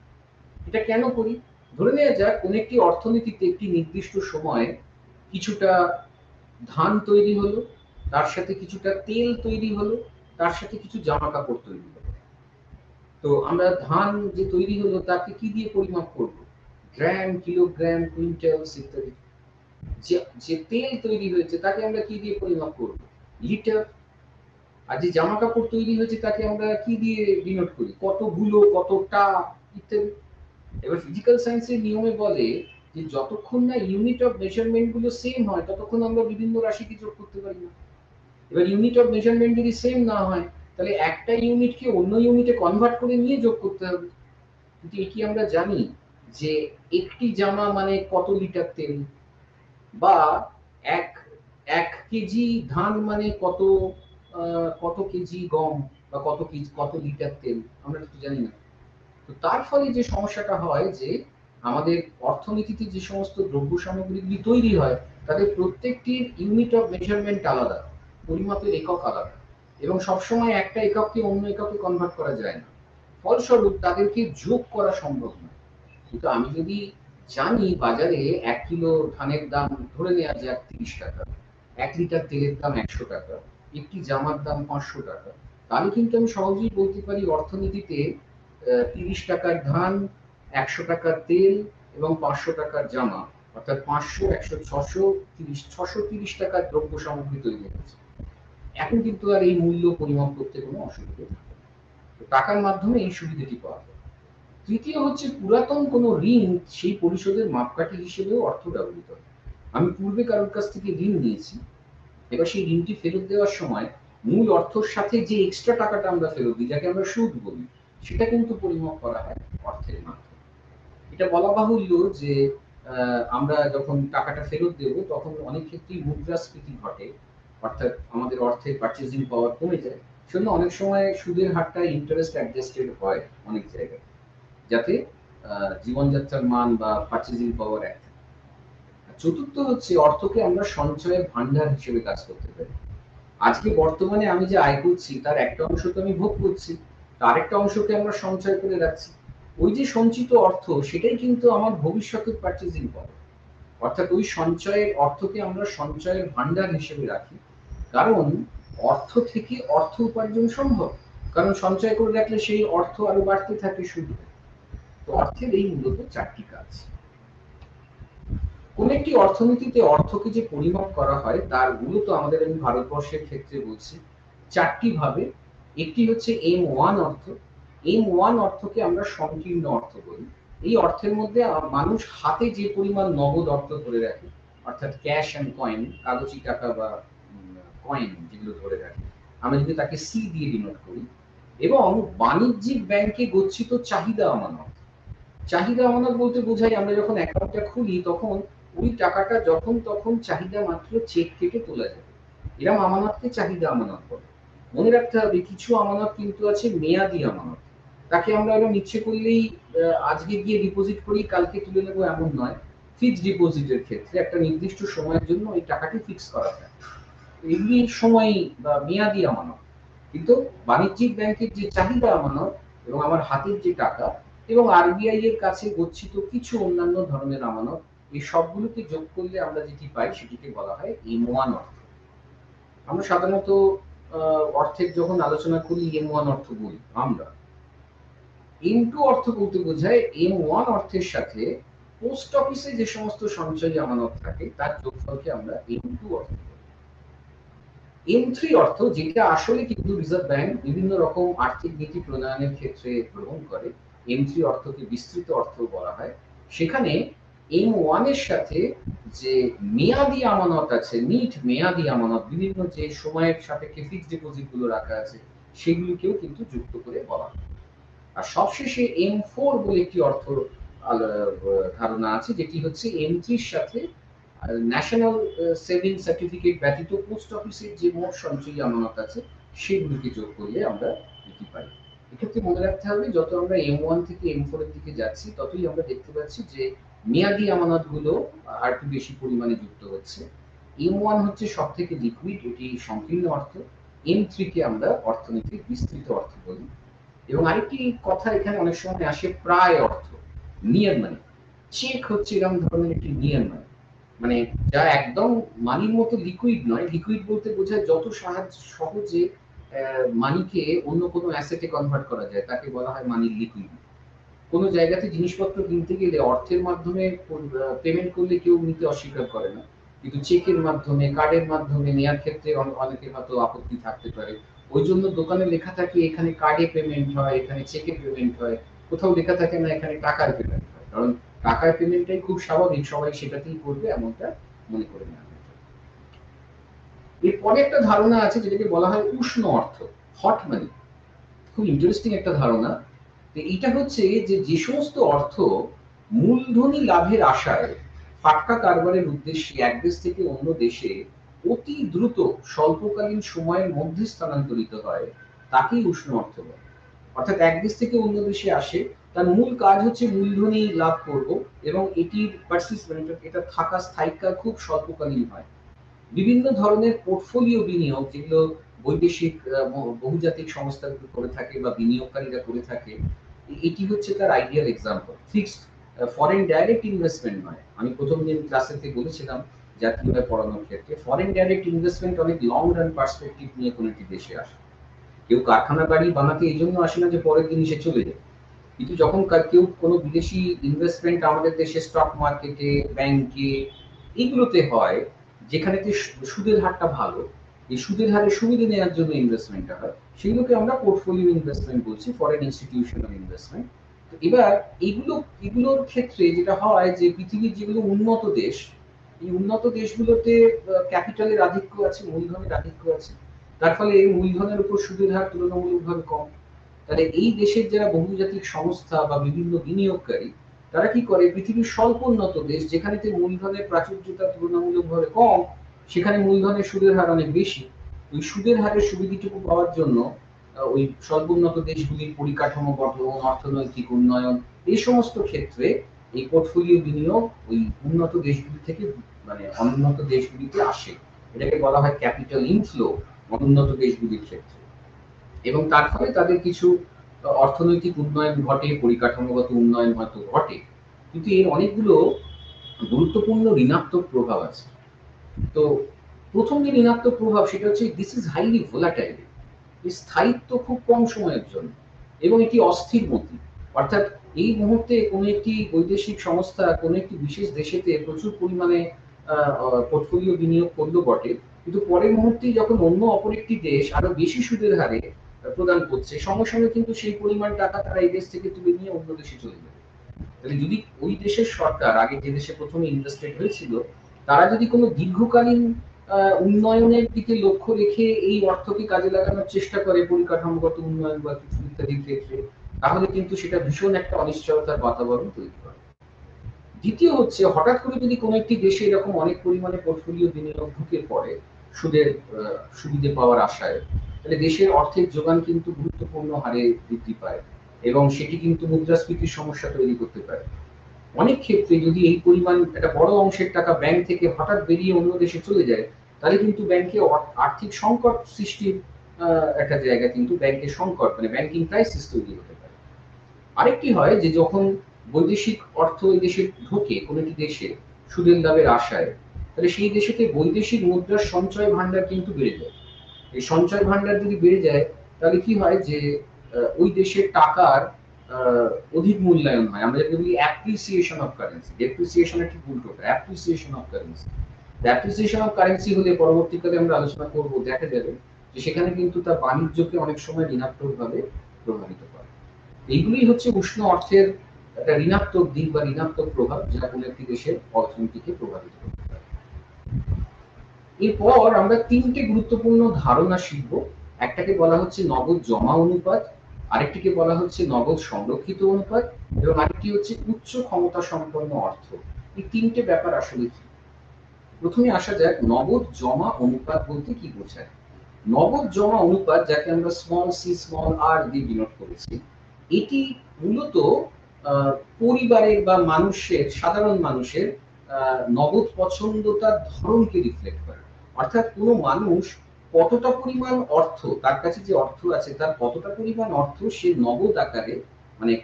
এটা কেন করি? ধরে নেওয়া যাক কোন একটি অর্থনীতিতে একটি নির্দিষ্ট সময়ে কিছুটা ধান তৈরি হলো, তার সাথে কিছুটা তেল তৈরি হলো, তার সাথে কিছু জামা কাপড় তৈরি হলো। তো আমরা ধান যে তৈরি হলো তাকে কি দিয়ে পরিমাপ করব? গ্রাম, কিলোগ্রাম, কুইন্টালস ইত্যাদি। যে যে তেল তৈরি হয়েছে তাকে আমরা কি দিয়ে পরিমাপ করব? লিটার। আর যে জামা কাপড় তৈরি হয়েছে তাকে আমরা কি দিয়ে ডিনোট করি? কতগুলো, কতটা ইত্যাদি। এবার ফিজিক্যাল সায়েন্সের নিয়মে বলে যে যতক্ষণ না ইউনিট অফ মেজারমেন্ট গুলো সেম হয় ততক্ষণ আমরা বিভিন্ন রাশিকে যোগ করতে পারি না। এবার ইউনিট অফ মেজারমেন্ট যদি সেম না হয় তাহলে একটা ইউনিটকে অন্য ইউনিটে কনভার্ট করে নিয়ে যোগ করতে হবে। কিন্তু এ কি আমরা জানি যে একটি জামা মানে কত লিটার তেল, বা এক এক কেজি ধান মানে কত কেজি গম, বা কত লিটার তেল, আমরা কিন্তু জানি না। তো তার ফলে যে সমস্যাটা হয় যে আমাদের অর্থনীতিতে যে সমস্ত দ্রব্য সামগ্রীগুলি তৈরি হয় তাদের প্রত্যেকটির ইউনিট অফ মেজারমেন্ট আলাদা, পরিমাপের একক আলাদা, এবং সবসময় একটা একককে অন্য এককে কনভার্ট করা যায় না। ফলস্বরূপ তাদেরকে যোগ করা সম্ভব নয়। কিন্তু আমি যদি জানি বাজারে ১ কিলো ধানের দাম ধরে নেওয়া যাক ৩০ টাকা, ১ লিটার তেলের দাম ১০০ টাকা, একটি জামার দাম ৫০০ টাকা, তাহলে কিন্তু আমি সহজেই বলতে পারি অর্থনীতিতে ৩০ টাকার ধান, ১০০ টাকার তেল এবং ৫০০ টাকার জামা, অর্থাৎ ৫০০, ১০০, ৬৩০ টাকার দ্রব্য সামগ্রী তৈরি হয়েছে। এখন কিন্তু আর এই মূল্য পরিমাপ করতে কোনো অসুবিধা নেই। তো টাকার মাধ্যমে এই সুবিধাটি পাওয়া যায়। তৃতীয় হচ্ছে পুরাতন কোনো ঋণ সেই পরিশোধের মাপকাঠি হিসেবেও অর্থ ব্যবহৃত হয়। আমি পূর্বে কারোর কাছ থেকে ঋণ নিয়েছি, এবার সেই ঋণটি ফেরত দেওয়ার সময় মূল অর্থের সাথে যে এক্সট্রা টাকাটা আমরা ফেরত দিই, যাকে আমরা সুদ বলি, সেটা কিন্তু পরিমাপ করা হয় অর্থের মাধ্যমে। এটা বলা বাহুল্য যে আমরা যখন টাকাটা ফেরত দেব তখন অনেক ক্ষেত্রেই মুদ্রাস্ফীতি ঘটে, অর্থাৎ আমাদের অর্থের পারচেজিং পাওয়ার কমে যায়। সেজন্য অনেক সময় সুদের হারটা ইন্টারেস্ট অ্যাডজাস্টেড হয় অনেক জায়গায়, যাতে জীবনযাত্রার মান বা পারচেজিং পাওয়ার এক থাকে। চতুর্থ হচ্ছে অর্থকে আমরা সঞ্চয়ের ভান্ডার হিসেবে কাজ করতে পারি। আজকে বর্তমানে আমি যে আয় করছি তার একটা অংশ তো আমি ভোগ করছি, তার একটা অংশকে আমরা সঞ্চয় করে রাখছি। ওই যে সঞ্চিত অর্থ সেটাই কিন্তু আমার ভবিষ্যতের পারচেজিং পাওয়ার। অর্থাৎ ওই সঞ্চয়ের অর্থকে আমরা সঞ্চয়ের ভান্ডার হিসেবে রাখি, কারণ অর্থ থেকে অর্থ উপার্জন সম্ভব। কারণ সঞ্চয় করে রাখলে সেই অর্থ আরো বাড়তে থাকে সুদে। তো অর্থের এই মূলত ৪টি কাজ। কোন একটি অর্থনীতিতে অর্থকে যে পরিমাপ করা হয় তার মূলত আমাদের, আমি ভারতবর্ষের ক্ষেত্রে বলছি, ৪টি ভাবে। একটি হচ্ছে M1 অর্থ। M1 অর্থকে আমরা সংকীর্ণ অর্থ বলি। এই অর্থের মধ্যে মানুষ হাতে যে পরিমাণ নগদ অর্থ ধরে রাখে, অর্থাৎ ক্যাশ অ্যান্ড কয়েন, কাগজি টাকা বা কয়েন যেগুলো ধরে রাখে, আমরা যদি তাকে সি দিয়ে ডিনোট করি, এবং বাণিজ্যিক ব্যাংকে গচ্ছিত চাহিদা আমানত। চাহিদা আমানত বলতে বোঝায় আমরা যখন অ্যাকাউন্টটা খুলি তখন ওই টাকাটা যখন তখন চাহিদা মাত্র চেক থেকে তোলা যাবে, এরকম আমানতকে চাহিদা আমানত বলে। মনে রাখতে হবে কিছু আমানত কিন্তু আছে মেয়াদি আমানত, তাকে আমরা এরকম ইচ্ছে করলেই আজকে গিয়ে ডিপোজিট করি কালকে তুলে নেবো এমন নয়। ফিক্সড ডিপোজিটের ক্ষেত্রে একটা নির্দিষ্ট সময়ের জন্য ওই টাকাটি ফিক্স করা যায়, এগুলি সময় বা মেয়াদি আমানত। কিন্তু বাণিজ্যিক ব্যাংকের যে চাহিদা আমানত এবং আমার হাতের যে টাকা এবং আরবিআই এর কাছে গচ্ছিত কিছু অন্যান্য ধরনের আমানত, এই সবগুলোকে যোগ করলে আমরা যেটি পাই সেটিকে বলা হয় M1 অর্থ। আমরা সাধারণত অর্থের যখন আলোচনা করি M1 অর্থ বলি আমরা। M2 অর্থ বলতে বোঝায় M1 অর্থের সাথে পোস্ট অফিসে যে সমস্ত সঞ্চয়ী আমানত থাকে তার যোগফলকে আমরা M2 অর্থ বলি। M3 অর্থ, যেটা আসলে কিন্তু রিজার্ভ ব্যাংক বিভিন্ন রকম আর্থিক নীতি প্রণয়নের ক্ষেত্রে গ্রহণ করে, M3 অর্থকে বিস্তৃত অর্থ বলা হয়। সেখানে M1 এর সাথে যে মেয়াদি আমানত আছে, নিট মেয়াদি আমানত, বিভিন্ন যে সময়ের সাপেক্ষে ফিক্সড ডিপোজিট গুলো রাখা আছে, সেগুলিকেও কিন্তু যুক্ত করে বলা হয়। আর সবশেষে M4 বলে একটি ধারণা আছে, যেটি হচ্ছে M3 সাথে ন্যাশনাল সেভিং সার্টিফিকেট ব্যতীত পোস্ট অফিসের যে মোট সঞ্চয়ী আমানত আছে সেগুলিকে যোগ করলে আমরা এটি পাই। এক্ষেত্রে মনে রাখতে হবে, যত আমরা M1 থেকে M4 এর দিকে যাচ্ছি ততই আমরা দেখতে পাচ্ছি যে মেয়াদি আমানতগুলো আর একটু বেশি পরিমাণে যুক্ত হচ্ছে। M1 হচ্ছে সবথেকে লিকুইড, এটি সংকীর্ণ অর্থ। M3 কে আমরা অর্থনীতির বিস্তৃত অর্থ বলি। এবং আরেকটি কথা এখানে অনেক সময় আসে, প্রায় অর্থ, নিয়ার মানি। চেক হচ্ছে এরকম ধরনের একটি নিয়ার মানি, মানে যা একদম মানির মতো লিকুইড নয়। লিকুইড বলতে বোঝায় যত সহজে মানিকে অন্য কোনো অ্যাসেটে কনভার্ট করা যায় তাকে বলা হয় মানির লিকুইড। কোনো জায়গাতে জিনিসপত্র কিনতে গেলে অর্থের মাধ্যমে পেমেন্ট করলে কেউ নিতে অস্বীকার করে না, কিন্তু চেকের মাধ্যমে, কার্ডের মাধ্যমে নেওয়ার ক্ষেত্রে অনেকের হয়তো আপত্তি থাকতে পারে। ওই জন্য দোকানে লেখা থাকে এখানে কার্ডে পেমেন্ট হয়, এখানে চেকে পেমেন্ট হয়। কোথাও লেখা থাকে না এখানে টাকার পেমেন্ট হয়, কারণ টাকার পেমেন্টটাই খুব স্বাভাবিক, সবাই সেটাতেই করবে এমনটা মনে করে নেওয়া হয়। এরপরে একটা ধারণা আছে যেটাকে বলা হয় উষ্ণ অর্থ, হট মানি। খুব ইন্টারেস্টিং একটা ধারণা। এটা হচ্ছে যে সমস্ত অর্থ মূলধনী লাভের আশায় ফাটকা কারবারের উদ্দেশ্যে এক দেশ থেকে অন্য দেশে অতি দ্রুত স্বল্পকালীন সময়ের মধ্যে স্থানান্তরিত হয়, তাকেই উষ্ণ অর্থ বলে। অর্থাৎ এক দেশ থেকে অন্য দেশে আসে, তার মূল কাজ হচ্ছে মূলধনী লাভ করব, এবং এটির পারসিস্টেন্ট, এটা থাকা স্থায়িত্ব খুব স্বল্পকালীন হয়। বিভিন্ন ধরনের পোর্টফোলিও বিনিয়োগ, যেগুলো বৈদেশিক বহুজাতিক সংস্থাগুলো করে থাকে বা বিনিয়োগকারীরা করে থাকে, এটি হচ্ছে তার ideal example. Fixed foreign direct investment নয়। আমি প্রথম দিন ক্লাসেতে বলেছিলাম জাতীয়ভাবে পড়ানোর ক্ষেত্রে ফরেন ডাইরেক্ট ইনভেস্টমেন্ট অনেক লং রান পার্সপেক্টিভ নিয়ে কোনো একটি দেশে আসে। কেউ কারখানা বাড়ি বানাতে এই জন্য আসে না যে পরের দিন সে চলে যায়, কিন্তু যখন কেউ কোনো বিদেশি ইনভেস্টমেন্ট আমাদের দেশে স্টক মার্কেটে, ব্যাংকে, এগুলোতে হয়, যেখানে সুদের হারটা ভালো, এই সুদের হারে সুবিধা নেওয়ার জন্য ইনভেস্টমেন্টটা হয়, সেগুলোকে আমরা পোর্টফোলিও ইনভেস্টমেন্ট বলছি, ফরেন ইনস্টিটিউশনাল ইনভেস্টমেন্ট। এবার এগুলোর ক্ষেত্রে যেটা হয় যে পৃথিবীর যেগুলো উন্নত দেশ, এই উন্নত দেশগুলোতে ক্যাপিটালের আধিক্য আছে, মূলধনের আধিক্য আছে, তার ফলে মূলধনের উপর সুদের হার তুলনামূলকভাবে কম। তাহলে এই দেশের যারা বহুজাতিক সংস্থা বা বিভিন্ন বিনিয়োগকারী, তারা কি করে, পৃথিবীর স্বল্প উন্নত দেশ যেখানে মূলধনের প্রাচুর্যতা তুলনামূলকভাবে কম, সেখানে মূলধনের সুদের হার অনেক বেশি। ওই সুদের হারের সুবিধাটুকু পাওয়ার জন্য ওই স্বল্প উন্নত দেশগুলির পরিকাঠামো গঠন, অর্থনৈতিক উন্নয়ন, এই সমস্ত ক্ষেত্রে এই পোর্টফোলিও বিনিয়োগ ওই উন্নত দেশগুলি থেকে মানে অনুন্নত দেশগুলিতে আসে। এটাকে বলা হয় ক্যাপিটাল ইনফ্লো অনুন্নত দেশগুলির ক্ষেত্রে। এবং তার ফলে তাদের কিছু অর্থনৈতিক উন্নয়ন ঘটে, পরিকাঠামোগত উন্নয়ন হয়তো ঘটে, কিন্তু এর অনেকগুলো গুরুত্বপূর্ণ ঋণাত্মক প্রভাব আছে। তো প্রথম যে ঋণাত্মক প্রভাব, সেটা হচ্ছে দিস ইজ হাইলি ভোলাটাইল। এর স্থায়িত্ব খুব কম সময়ের জন্য, এবং এটি অস্থির গতি। অর্থাৎ এই মুহূর্তে কোনো একটি বৈদেশিক সংস্থা কোনো একটি বিশেষ দেশেতে প্রচুর পরিমাণে পোর্টফোলিও বিনিয়োগ করলো বটে, কিন্তু পরের মুহূর্তেই যখন অন্য অপর একটি দেশ আরো বেশি সুদের হারে প্রদান করছে, সঙ্গে সঙ্গে কিন্তু সেই পরিমাণ টাকা তারা এই দেশ থেকে তুলে নিয়ে অন্য দেশে চলে যাবে। তাহলে যদি ওই দেশের সরকার, আগে যে দেশে প্রথমে ইনভেস্টেড হয়েছিল, তারা যদি কোনো দীর্ঘকালীন উন্নয়নের দিকে লক্ষ্য রেখে এই অর্থকে কাজে লাগানোর চেষ্টা করে পরিকাঠামোগত উন্নয়ন বা কিছু ইত্যাদির ক্ষেত্রে, তাহলে কিন্তু সেটা ভীষণ একটা অনিশ্চয়তার বাতাবরণ তৈরি করে। দ্বিতীয় হচ্ছে, হঠাৎ করে যদি কোনো একটি দেশে এরকম অনেক পরিমাণে পোর্টফোলিও বিনিয়োগ ঢুকে পড়ে সুদের সুবিধে পাওয়ার আশায়, তাহলে দেশের অর্থের যোগান কিন্তু গুরুত্বপূর্ণ হারে বৃদ্ধি পায়, এবং সেটি কিন্তু মুদ্রাস্ফীতির সমস্যা তৈরি করতে পারে। অনেক ক্ষেত্রে যদি এই পরিমাণ একটা বড় অংশের টাকা ব্যাংক থেকে হঠাৎ বেরিয়ে অন্য দেশে চলে যায়, তাহলে কিন্তু ব্যাংকে আর্থিক সংকট সৃষ্টির একটা জায়গা, কিন্তু ব্যাংকের সংকট মানে ব্যাংকিং ক্রাইসিস তৈরি হতে পারে। আরেকটি হয় যে যখন বৈদেশিক অর্থ এই দেশে ঢোকে কোনো একটি দেশে সুদের লাভের আশায়, তাহলে সেই দেশেতে বৈদেশিক মুদ্রার সঞ্চয় ভান্ডার কিন্তু বেড়ে যায়। এই সঞ্চয় ভান্ডার যদি বেড়ে যায়, তাহলে কি হয় যে ওই দেশের টাকার অধিক মূল্যায়ন হয়। আমরা যেটা বলি অ্যাপ্রিসিয়েশন অফ কারেন্সি। ডেপ্রিসিয়েশন একটি উল্টোটা, appreciation of currency. Appreciation of currency হলে পরবর্তীকালে আমরা আলোচনা করব, দেখা যাবে যে সেখানে কিন্তু তার বাণিজ্যকে অনেক সময় ঋণাত্মকভাবে প্রভাবিত করে। এইগুলোই হচ্ছে উষ্ণ অর্থের একটা ঋণাত্মক দিক বা ঋণাত্মক প্রভাব, যা কোনো একটি দেশের অর্থনীতিকে প্রভাবিত করতে পারে। এরপর আমরা তিনটে গুরুত্বপূর্ণ ধারণা শিখব। একটাকে বলা হচ্ছে নগদ জমা অনুপাত, আরেকটিকে বলা হচ্ছে নগদ সংরক্ষিত অনুপাত, এবং আরেকটি হচ্ছে উচ্চ ক্ষমতা সম্পন্ন অর্থ। এই তিনটে ব্যাপার আসলে কি? প্রথমে আসা যাক নগদ জমা অনুপাত বলতে কি বোঝায়। নগদ জমা অনুপাত, যাকে আমরা স্মল সি স্মল আর দিয়ে ডিনোট করেছি, এটি মূলত পরিবারের বা মানুষের, সাধারণ মানুষের নগদ পছন্দতার ধরনকে রিফ্লেক্ট করে। অর্থাৎ কোনো মানুষ কতটা পরিমাণ অর্থ, তার কাছে যে অর্থ আছে তার কতটা পরিমাণ অর্থ সে নগদ আকারে, মানে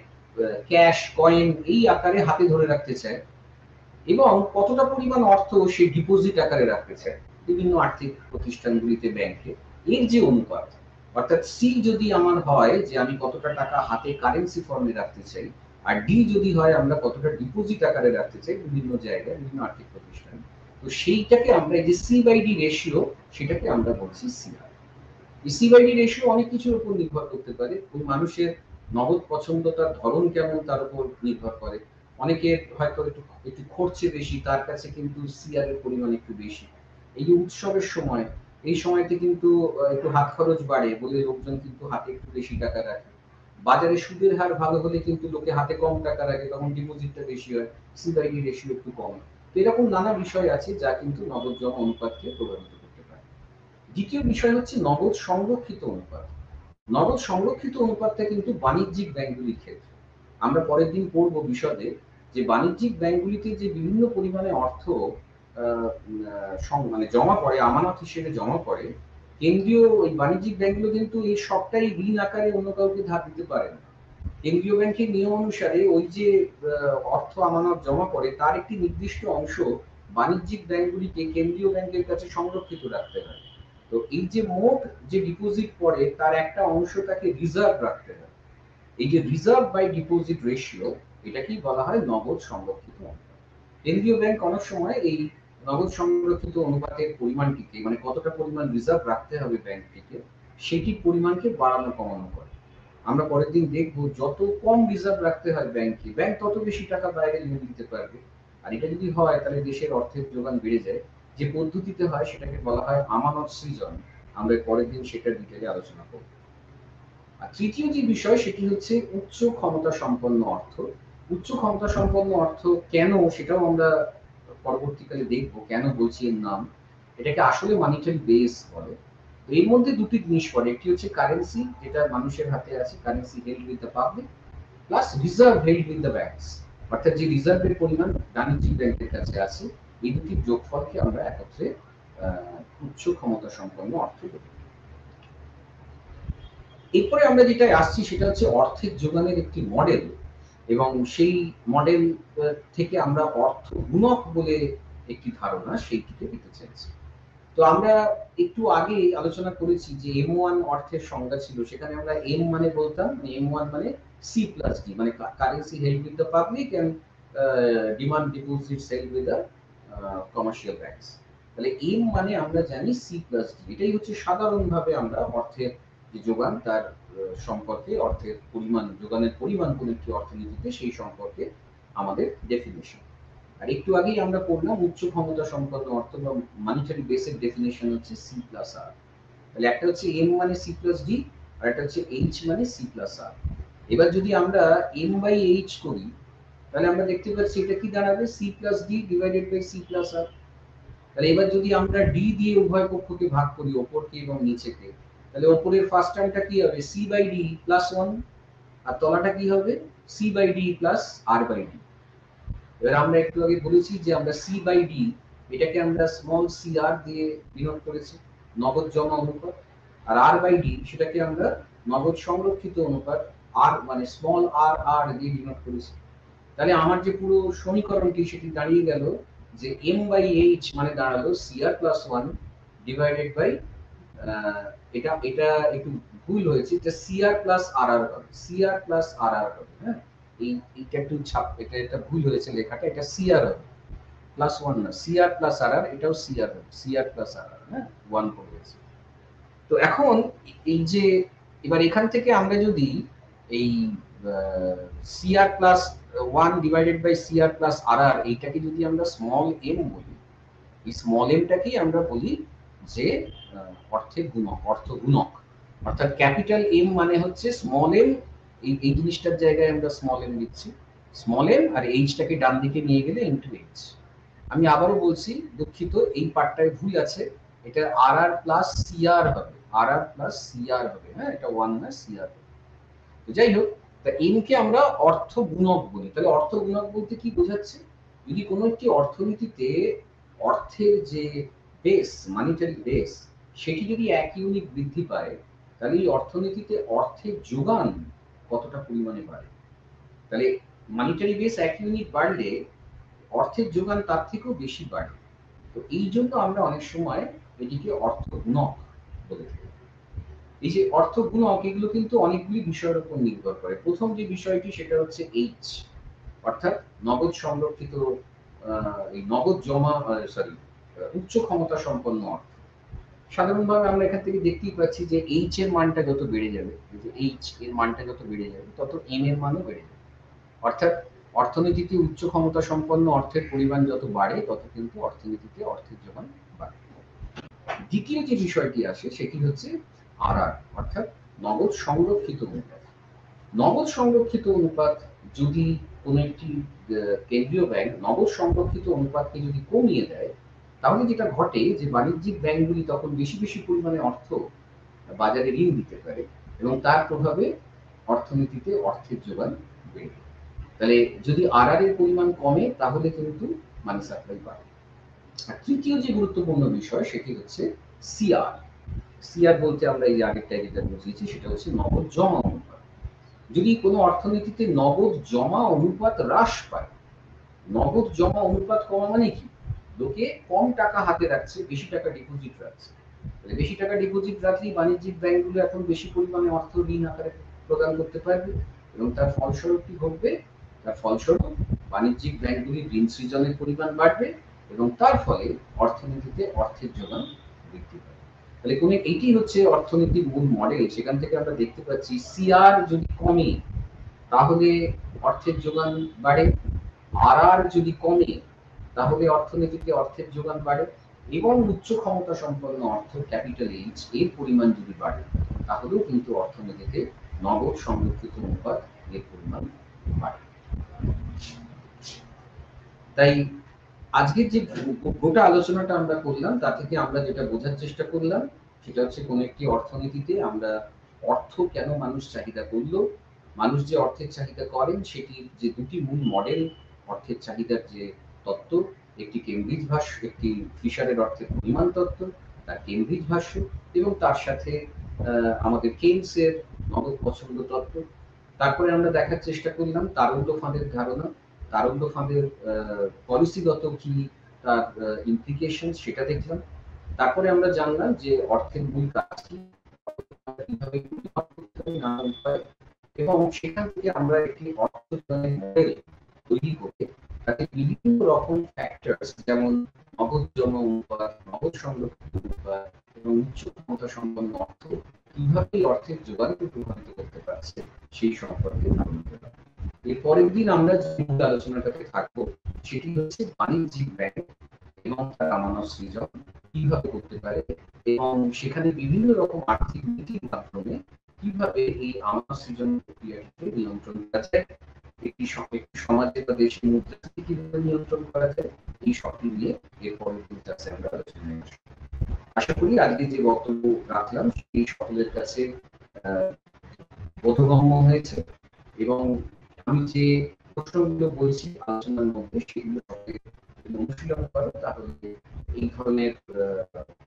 ক্যাশ কয়েন এই আকারে হাতে ধরে রাখতে চায়, এবং কতটা পরিমাণ অর্থ সে ডিপোজিট আকারে রাখতে চায় বিভিন্ন আর্থিক প্রতিষ্ঠানগুলিতে, ব্যাংকে। এর যে অনুপাত, অর্থাৎ সি যদি আমার হয় যে আমি কতটা টাকা হাতে কারেন্সি ফর্মে রাখতে চাই, আর ডি যদি হয় আমরা কতটা ডিপোজিট আকারে রাখতে চাই বিভিন্ন জায়গায় বিভিন্ন আর্থিক প্রতিষ্ঠানে, তো সেইটাকে আমরা, এই যে সি বাই ডি রেশিও, সেটাকে আমরা বলছি সিআর। এই সি বাই ডি রেশিও অনেক কিছুর উপর নির্ভর করতে পারে। ওই মানুষের নগদ পছন্দতার ধরন কেমন তার উপর নির্ভর করে। অনেকের হয়তো একটু একটু খরচে বেশি, তার কাছে কিন্তু সিআর এর পরিমাণ একটু বেশি। এই যে উৎসবের সময়, এই সময়তে কিন্তু একটু হাত খরচ বাড়ে বলে লোকজন কিন্তু হাতে একটু বেশি টাকা রাখে। বাজারে সুদের হার ভালো হলে কিন্তু লোকে হাতে কম টাকা রাখে, তখন ডিপোজিটটা বেশি হয়, সি বাই ডি রেশিও একটু কম। তো এরকম নানা বিষয় আছে যা কিন্তু নগদ জমা অনুপাতকে প্রভাবিত করতে পারে। দ্বিতীয় বিষয় হচ্ছে নগদ সংরক্ষিত অনুপাত। নগদ সংরক্ষিত অনুপাতটা কিন্তু বাণিজ্যিক ব্যাংকগুলির ক্ষেত্রে, আমরা পরের দিন পড়বো বিশদে, যে বাণিজ্যিক ব্যাংকগুলিতে যে বিভিন্ন পরিমাণে অর্থ মানে জমা পড়ে, আমানত হিসেবে জমা পড়ে, কেন্দ্রীয় ওই বাণিজ্যিক ব্যাংকগুলো কিন্তু এই সবটাই ঋণ আকারে অন্য কাউকে ধার দিতে পারে না। কেন্দ্রীয় ব্যাংকের নিয়ম অনুসারে ওই যে অর্থ আমানত জমা পড়ে তার একটি নির্দিষ্ট অংশ বাণিজ্যিক ব্যাংকগুলিকে কেন্দ্রীয় ব্যাংকের কাছে সংরক্ষিত রাখতে হয়। তো এই যে মোট যে ডিপোজিট পড়ে তার একটা অংশ তাকে রিজার্ভ রাখতে হয়। এই যে রিজার্ভ বাই ডিপোজিট রেশিও, এটাকেই বলা হয় নগদ সংরক্ষিত অনুপাত। কেন্দ্রীয় ব্যাংক অনেক সময় এই নগদ সংরক্ষিত অনুপাতের পরিমাণটিকে, মানে কতটা পরিমাণ রিজার্ভ রাখতে হবে ব্যাংকটিকে, সেটির পরিমাণকে বাড়ানো কমানো করে। আমরা পরের দিন দেখবো যত কম রিজার্ভ রাখতে হয় ব্যাংকে, ব্যাংক তত বেশি টাকা বাইরে ঋণ দিতে পারবে। আর এটা যদি হয় তাহলে দেশের অর্থের যোগান বেড়ে যায়। যে পদ্ধতিতে হয় সেটাকে বলা হয় আমানত সৃজন। আমরা পরের দিন সেটা ডিটেইলে আলোচনা করব। আর তৃতীয় যে বিষয় সেটি হচ্ছে উচ্চ ক্ষমতা সম্পন্ন অর্থ। উচ্চ ক্ষমতা সম্পন্ন অর্থ কেন, সেটাও আমরা পরবর্তীকালে দেখব কেন বলছি এর নাম। এটাকে আসলে মানিটারি বেস বলে। এর মধ্যে দুটি জিনিস পড়ে, একটি হচ্ছে কারেন্সি, যেটা মানুষের হাতে আছে, currency held with the public, plus reserve held with the banks, অর্থাৎ যে রিজার্ভের পরিমাণ বাণিজ্যিক ব্যাংকের কাছে আছে। এই দুটির যোগফলকে আমরা একত্রে উচ্চ ক্ষমতা সম্পন্ন অর্থ বলি। এরপরে আমরা যেটা আসছি সেটা হচ্ছে অর্থের যোগানের একটি মডেল, এবং সেই মডেল থেকে আমরা অর্থ গুণক বলে একটি ধারণা সেইটিকে দিতে চাইছি। তো আমরা একটু আগে আলোচনা করেছি যে M1 অর্থের সংজ্ঞা ছিল, সেখানে আমরা M মানে বলতাম, M1 মানে সি প্লাস ডি, মানে currency held with the public and demand deposits held with the commercial banks. তাহলে M মানে আমরা জানি সি প্লাস ডি, এটাই হচ্ছে সাধারণভাবে আমরা অর্থের যে যোগান তার সম্পর্কে, অর্থের পরিমাণ, যোগানের পরিমাণ কোন একটি অর্থনীতিতে, সেই সম্পর্কে আমাদের ডেফিনিশন। আর একটু আগেই আমরা পড়লাম উচ্চ ক্ষমতা সম্পন্ন অর্থ বা মানিটারি বেসের ডেফিনিশন হচ্ছে সি প্লাস আর। তাহলে একটা হচ্ছে এম মানে সি প্লাস ডি, আর একটা হচ্ছে এইচ মানে সি প্লাস আর। এবার যদি আমরা এম বাই এইচ করি তাহলে আমরা দেখতে পাচ্ছি এটা কি দাঁড়াবে, C plus D divided by C plus R. তাহলে এবার যদি আমরা ডি দিয়ে উভয় পক্ষকে ভাগ করি, ওপরকে এবং নিচেকে, তাহলে ওপরের ফার্স্ট টার্মটা কি হবে, সি বাই ডি প্লাস 1, আর তলাটা কি হবে, C by D plus R by D. এবার আমরা একটু আগে বলেছি যে আমরা সি বাই ডি, এটাকে আমরা স্মল সি আর দিয়ে ডিনোট করেছি, নগদ জমা অনুপাত, আর আর বাই ডি সেটাকে আমরা নগদ সংরক্ষিত অনুপাত, আর মানে স্মল আর আর দিয়ে ডিনোট করেছি। তাহলে আমার যে পুরো সমীকরণটি সেটি দাঁড়িয়ে গেল যে এম বাই এইচ মানে দাঁড়ালো C R plus 1 divided by, এটা এটা একটু ভুল হয়েছে, যে সি আর প্লাস আর আর হবে, সি আর প্লাস আর আর হবে। হ্যাঁ, এইটা একটু ছাপ, এটা ভুল হয়েছে লেখাটা, এটা সিআর হবে, প্লাস 1 না, সিআর প্লাস আর আর, এটাও সিআর হবে, সিআর প্লাস আর আর, হ্যাঁ 1 করে গেছে। তো এখন এই যে এবার এখান থেকে আমরা যদি এই CR plus 1 divided by CR plus R আর, এইটাকে যদি আমরা স্মল এম বলি, এই স্মল এমটাকেই আমরা বলি যে অর্থের গুণক, অর্থ গুণক। অর্থাৎ ক্যাপিটাল এম মানে হচ্ছে স্মল এম, এই জিনিসটার জায়গায় আমরা স্মল এম লিখছি, স্মল এম, আর এইচটাকে ডান দিকে নিয়ে গেলে ইনটু এইচ। আমি আবারও বলছি, দুঃখিত এই পার্টটায় ভুল আছে, এটা আর আর প্লাস সিআর হবে, আর আর প্লাস সিআর হবে, হ্যাঁ এটা ওয়ান না সিআর। তো যাই হোক, তা এন কে আমরা অর্থ গুণক বলি। তাহলে অর্থ গুণক বলতে কি বোঝাচ্ছে? যদি কোনো একটি অর্থনীতিতে অর্থের যে বেস, মানিটারি বেস, সেটি যদি 1 ইউনিট বৃদ্ধি পায়, তাহলে এই অর্থনীতিতে অর্থের যোগান কতটা পরিমাণে বাড়ে। তাহলে মানিটারি বেস 1 ইউনিট বাড়লে অর্থের যোগান তার থেকেও বেশি বাড়ে। তো এই জন্য আমরা অনেক সময় এটিকে অর্থ গুণক বলে থাকি। এই যে অর্থ গুণক, এগুলো কিন্তু অনেকগুলি বিষয়ের উপর নির্ভর করে। প্রথম যে বিষয়টি সেটা হচ্ছে এইচ, অর্থাৎ নগদ সংরক্ষিত, এই নগদ জমা, সরি, উচ্চ ক্ষমতা সম্পন্ন অর্থ। সাধারণভাবে আমরা এখান থেকে দেখতেই পাচ্ছি যে এইচ এর মানটা যত বেড়ে যাবে, এইচ এর মানটা যত বেড়ে যাবে, তত এম এর মানও বেড়ে যাবে। অর্থাৎ অর্থনীতিতে উচ্চ ক্ষমতা সম্পন্ন অর্থের পরিমাণ যত বাড়ে, তত কিন্তু অর্থনীতিতে অর্থের যোগান বাড়ে। দ্বিতীয় যে বিষয়টি আসে সেটি হচ্ছে আর আর, অর্থাৎ নগদ সংরক্ষিত অনুপাত। নগদ সংরক্ষিত অনুপাত যদি কোনো একটি কেন্দ্রীয় ব্যাংক নগদ সংরক্ষিত অনুপাতকে যদি কমিয়ে দেয়, তাহলে যেটা ঘটে যে বাণিজ্যিক ব্যাংকগুলি তখন বেশি বেশি পরিমাণে অর্থ বাজারে ঋণ দিতে পারে, এবং তার প্রভাবে অর্থনীতিতে অর্থের যোগান বেড়ে যায়। তাহলে যদি আর আর এর পরিমাণ কমে, তাহলে কিন্তু মানি সাপ্লাই বাড়ে। আর তৃতীয় যে গুরুত্বপূর্ণ বিষয় সেটি হচ্ছে সিআর। সিআর বলতে আমরা এই আগেরটাই যেটা বুঝিয়েছি সেটা হচ্ছে নগদ জমা অনুপাত। যদি কোনো অর্থনীতিতে নগদ জমা অনুপাত হ্রাস পায়, নগদ জমা অনুপাত কমা মানে কি? লোকে কম টাকা হাতে রাখছে, বেশি টাকা ডিপোজিট রাখছে। বেশি টাকা ডিপোজিট রাখলেই বাণিজ্যিক ব্যাংকগুলো এখন বেশি পরিমাণে অর্থ ঋণ আকারে প্রদান করতে পারবে, এবং তার ফলস্বরূপ কি ঘটবে? তার ফলস্বরূপ বাণিজ্যিক ব্যাংকগুলির ঋণ সৃজনের পরিমাণ বাড়বে, এবং তার ফলে অর্থনীতিতে অর্থের যোগান বৃদ্ধি পাবে। তাহলে এইটি হচ্ছে অর্থনীতির মূল মডেল। সেখান থেকে আমরা দেখতে পাচ্ছি সিআর যদি কমে, তাহলে অর্থের যোগান বাড়ে, আর আর যদি কমে, তাহলে অর্থনীতিতে অর্থের যোগান বাড়ে, এবং উচ্চ ক্ষমতা সম্পন্ন অর্থ ক্যাপিটাল এইচ এর পরিমাণ যদি বাড়ে, তাহলেও কিন্তু অর্থনীতিতে নগদ সংরক্ষিত অনুপাত এর পরিমাণ বাড়ে। তাই আজকের যে গোটা আলোচনাটা আমরা করলাম, তা থেকে আমরা যেটা বোঝার চেষ্টা করলাম সেটা হচ্ছে কোন একটি অর্থনীতিতে আমরা অর্থ কেন মানুষ চাহিদা করলো, মানুষ যে অর্থের চাহিদা করেন সেটি যে দুটি মূল মডেল অর্থের চাহিদার যে তত্ত্ব, একটি কেমব্রিজ ভাষ্য, একটি ফিশারের অর্থের পরিমাণ তত্ত্ব, তার কেমব্রিজ ভাষ্য, এবং তার সাথে আমাদের কেইনসের নগদ পছন্দ তত্ত্ব। তারপরে আমরা দেখার চেষ্টা করলাম তারল্য ফাঁদের ধারণা, তারল্য ফাঁদের পলিসিগত কি তার ইমপ্লিকেশন সেটা দেখলাম। তারপরে আমরা জানলাম যে অর্থের মূল কাজ কি, কিভাবে নানা উপায়, এবং সেখান থেকে আমরা একটি অর্থ মডেল তৈরি করে তাতে বিভিন্ন রকম ফ্যাক্টরস, যেমন নগদ জমা অনুপাত, নগদ সংরক্ষিত অনুপাত, এবং উচ্চ ক্ষমতা সম্পন্ন অর্থ কিভাবে অর্থের যোগানকে প্রভাবিত করতে পারছে সেই সম্পর্কে ধারণা পেলাম। এর পরের দিন আমরা যে মূল আলোচনাটাতে থাকবো সেটি হচ্ছে বাণিজ্যিক ব্যাংক এবং তার আমানত সৃজন কিভাবে করতে পারে, এবং সেখানে বিভিন্ন রকম আর্থিক নীতির মাধ্যমে কিভাবে এই আমানত সৃজন প্রক্রিয়াটিকে নিয়ন্ত্রণ করা যায়, একটি সমাজে বা দেশের মুদ্রাস্ফীতি কিভাবে নিয়ন্ত্রণ করা যায়, এই সবটি নিয়ে এর পরের দিন ক্লাসে আমরা আলোচনা করব। আশা করি আজকে যে বক্তব্য রাখলাম সেই সকলের কাছে বোধগম্য হয়েছে, এবং আমি যে প্রশ্নগুলো বলছি আলোচনার মধ্যে সেগুলো সকলে অনুশীলন করো, তাহলে এই ধরনের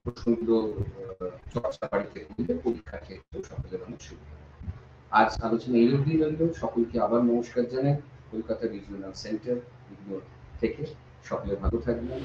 প্রশ্নগুলো চর্চা বাড়িতে করলে পরীক্ষার ক্ষেত্রে সকলের অনেক সুবিধা। আজ আলোচনা এই অবধি রইল। সকলকে আবার নমস্কার জানাই কলকাতা রিজিওনাল সেন্টার থেকে। সকলে ভালো থাকবেন।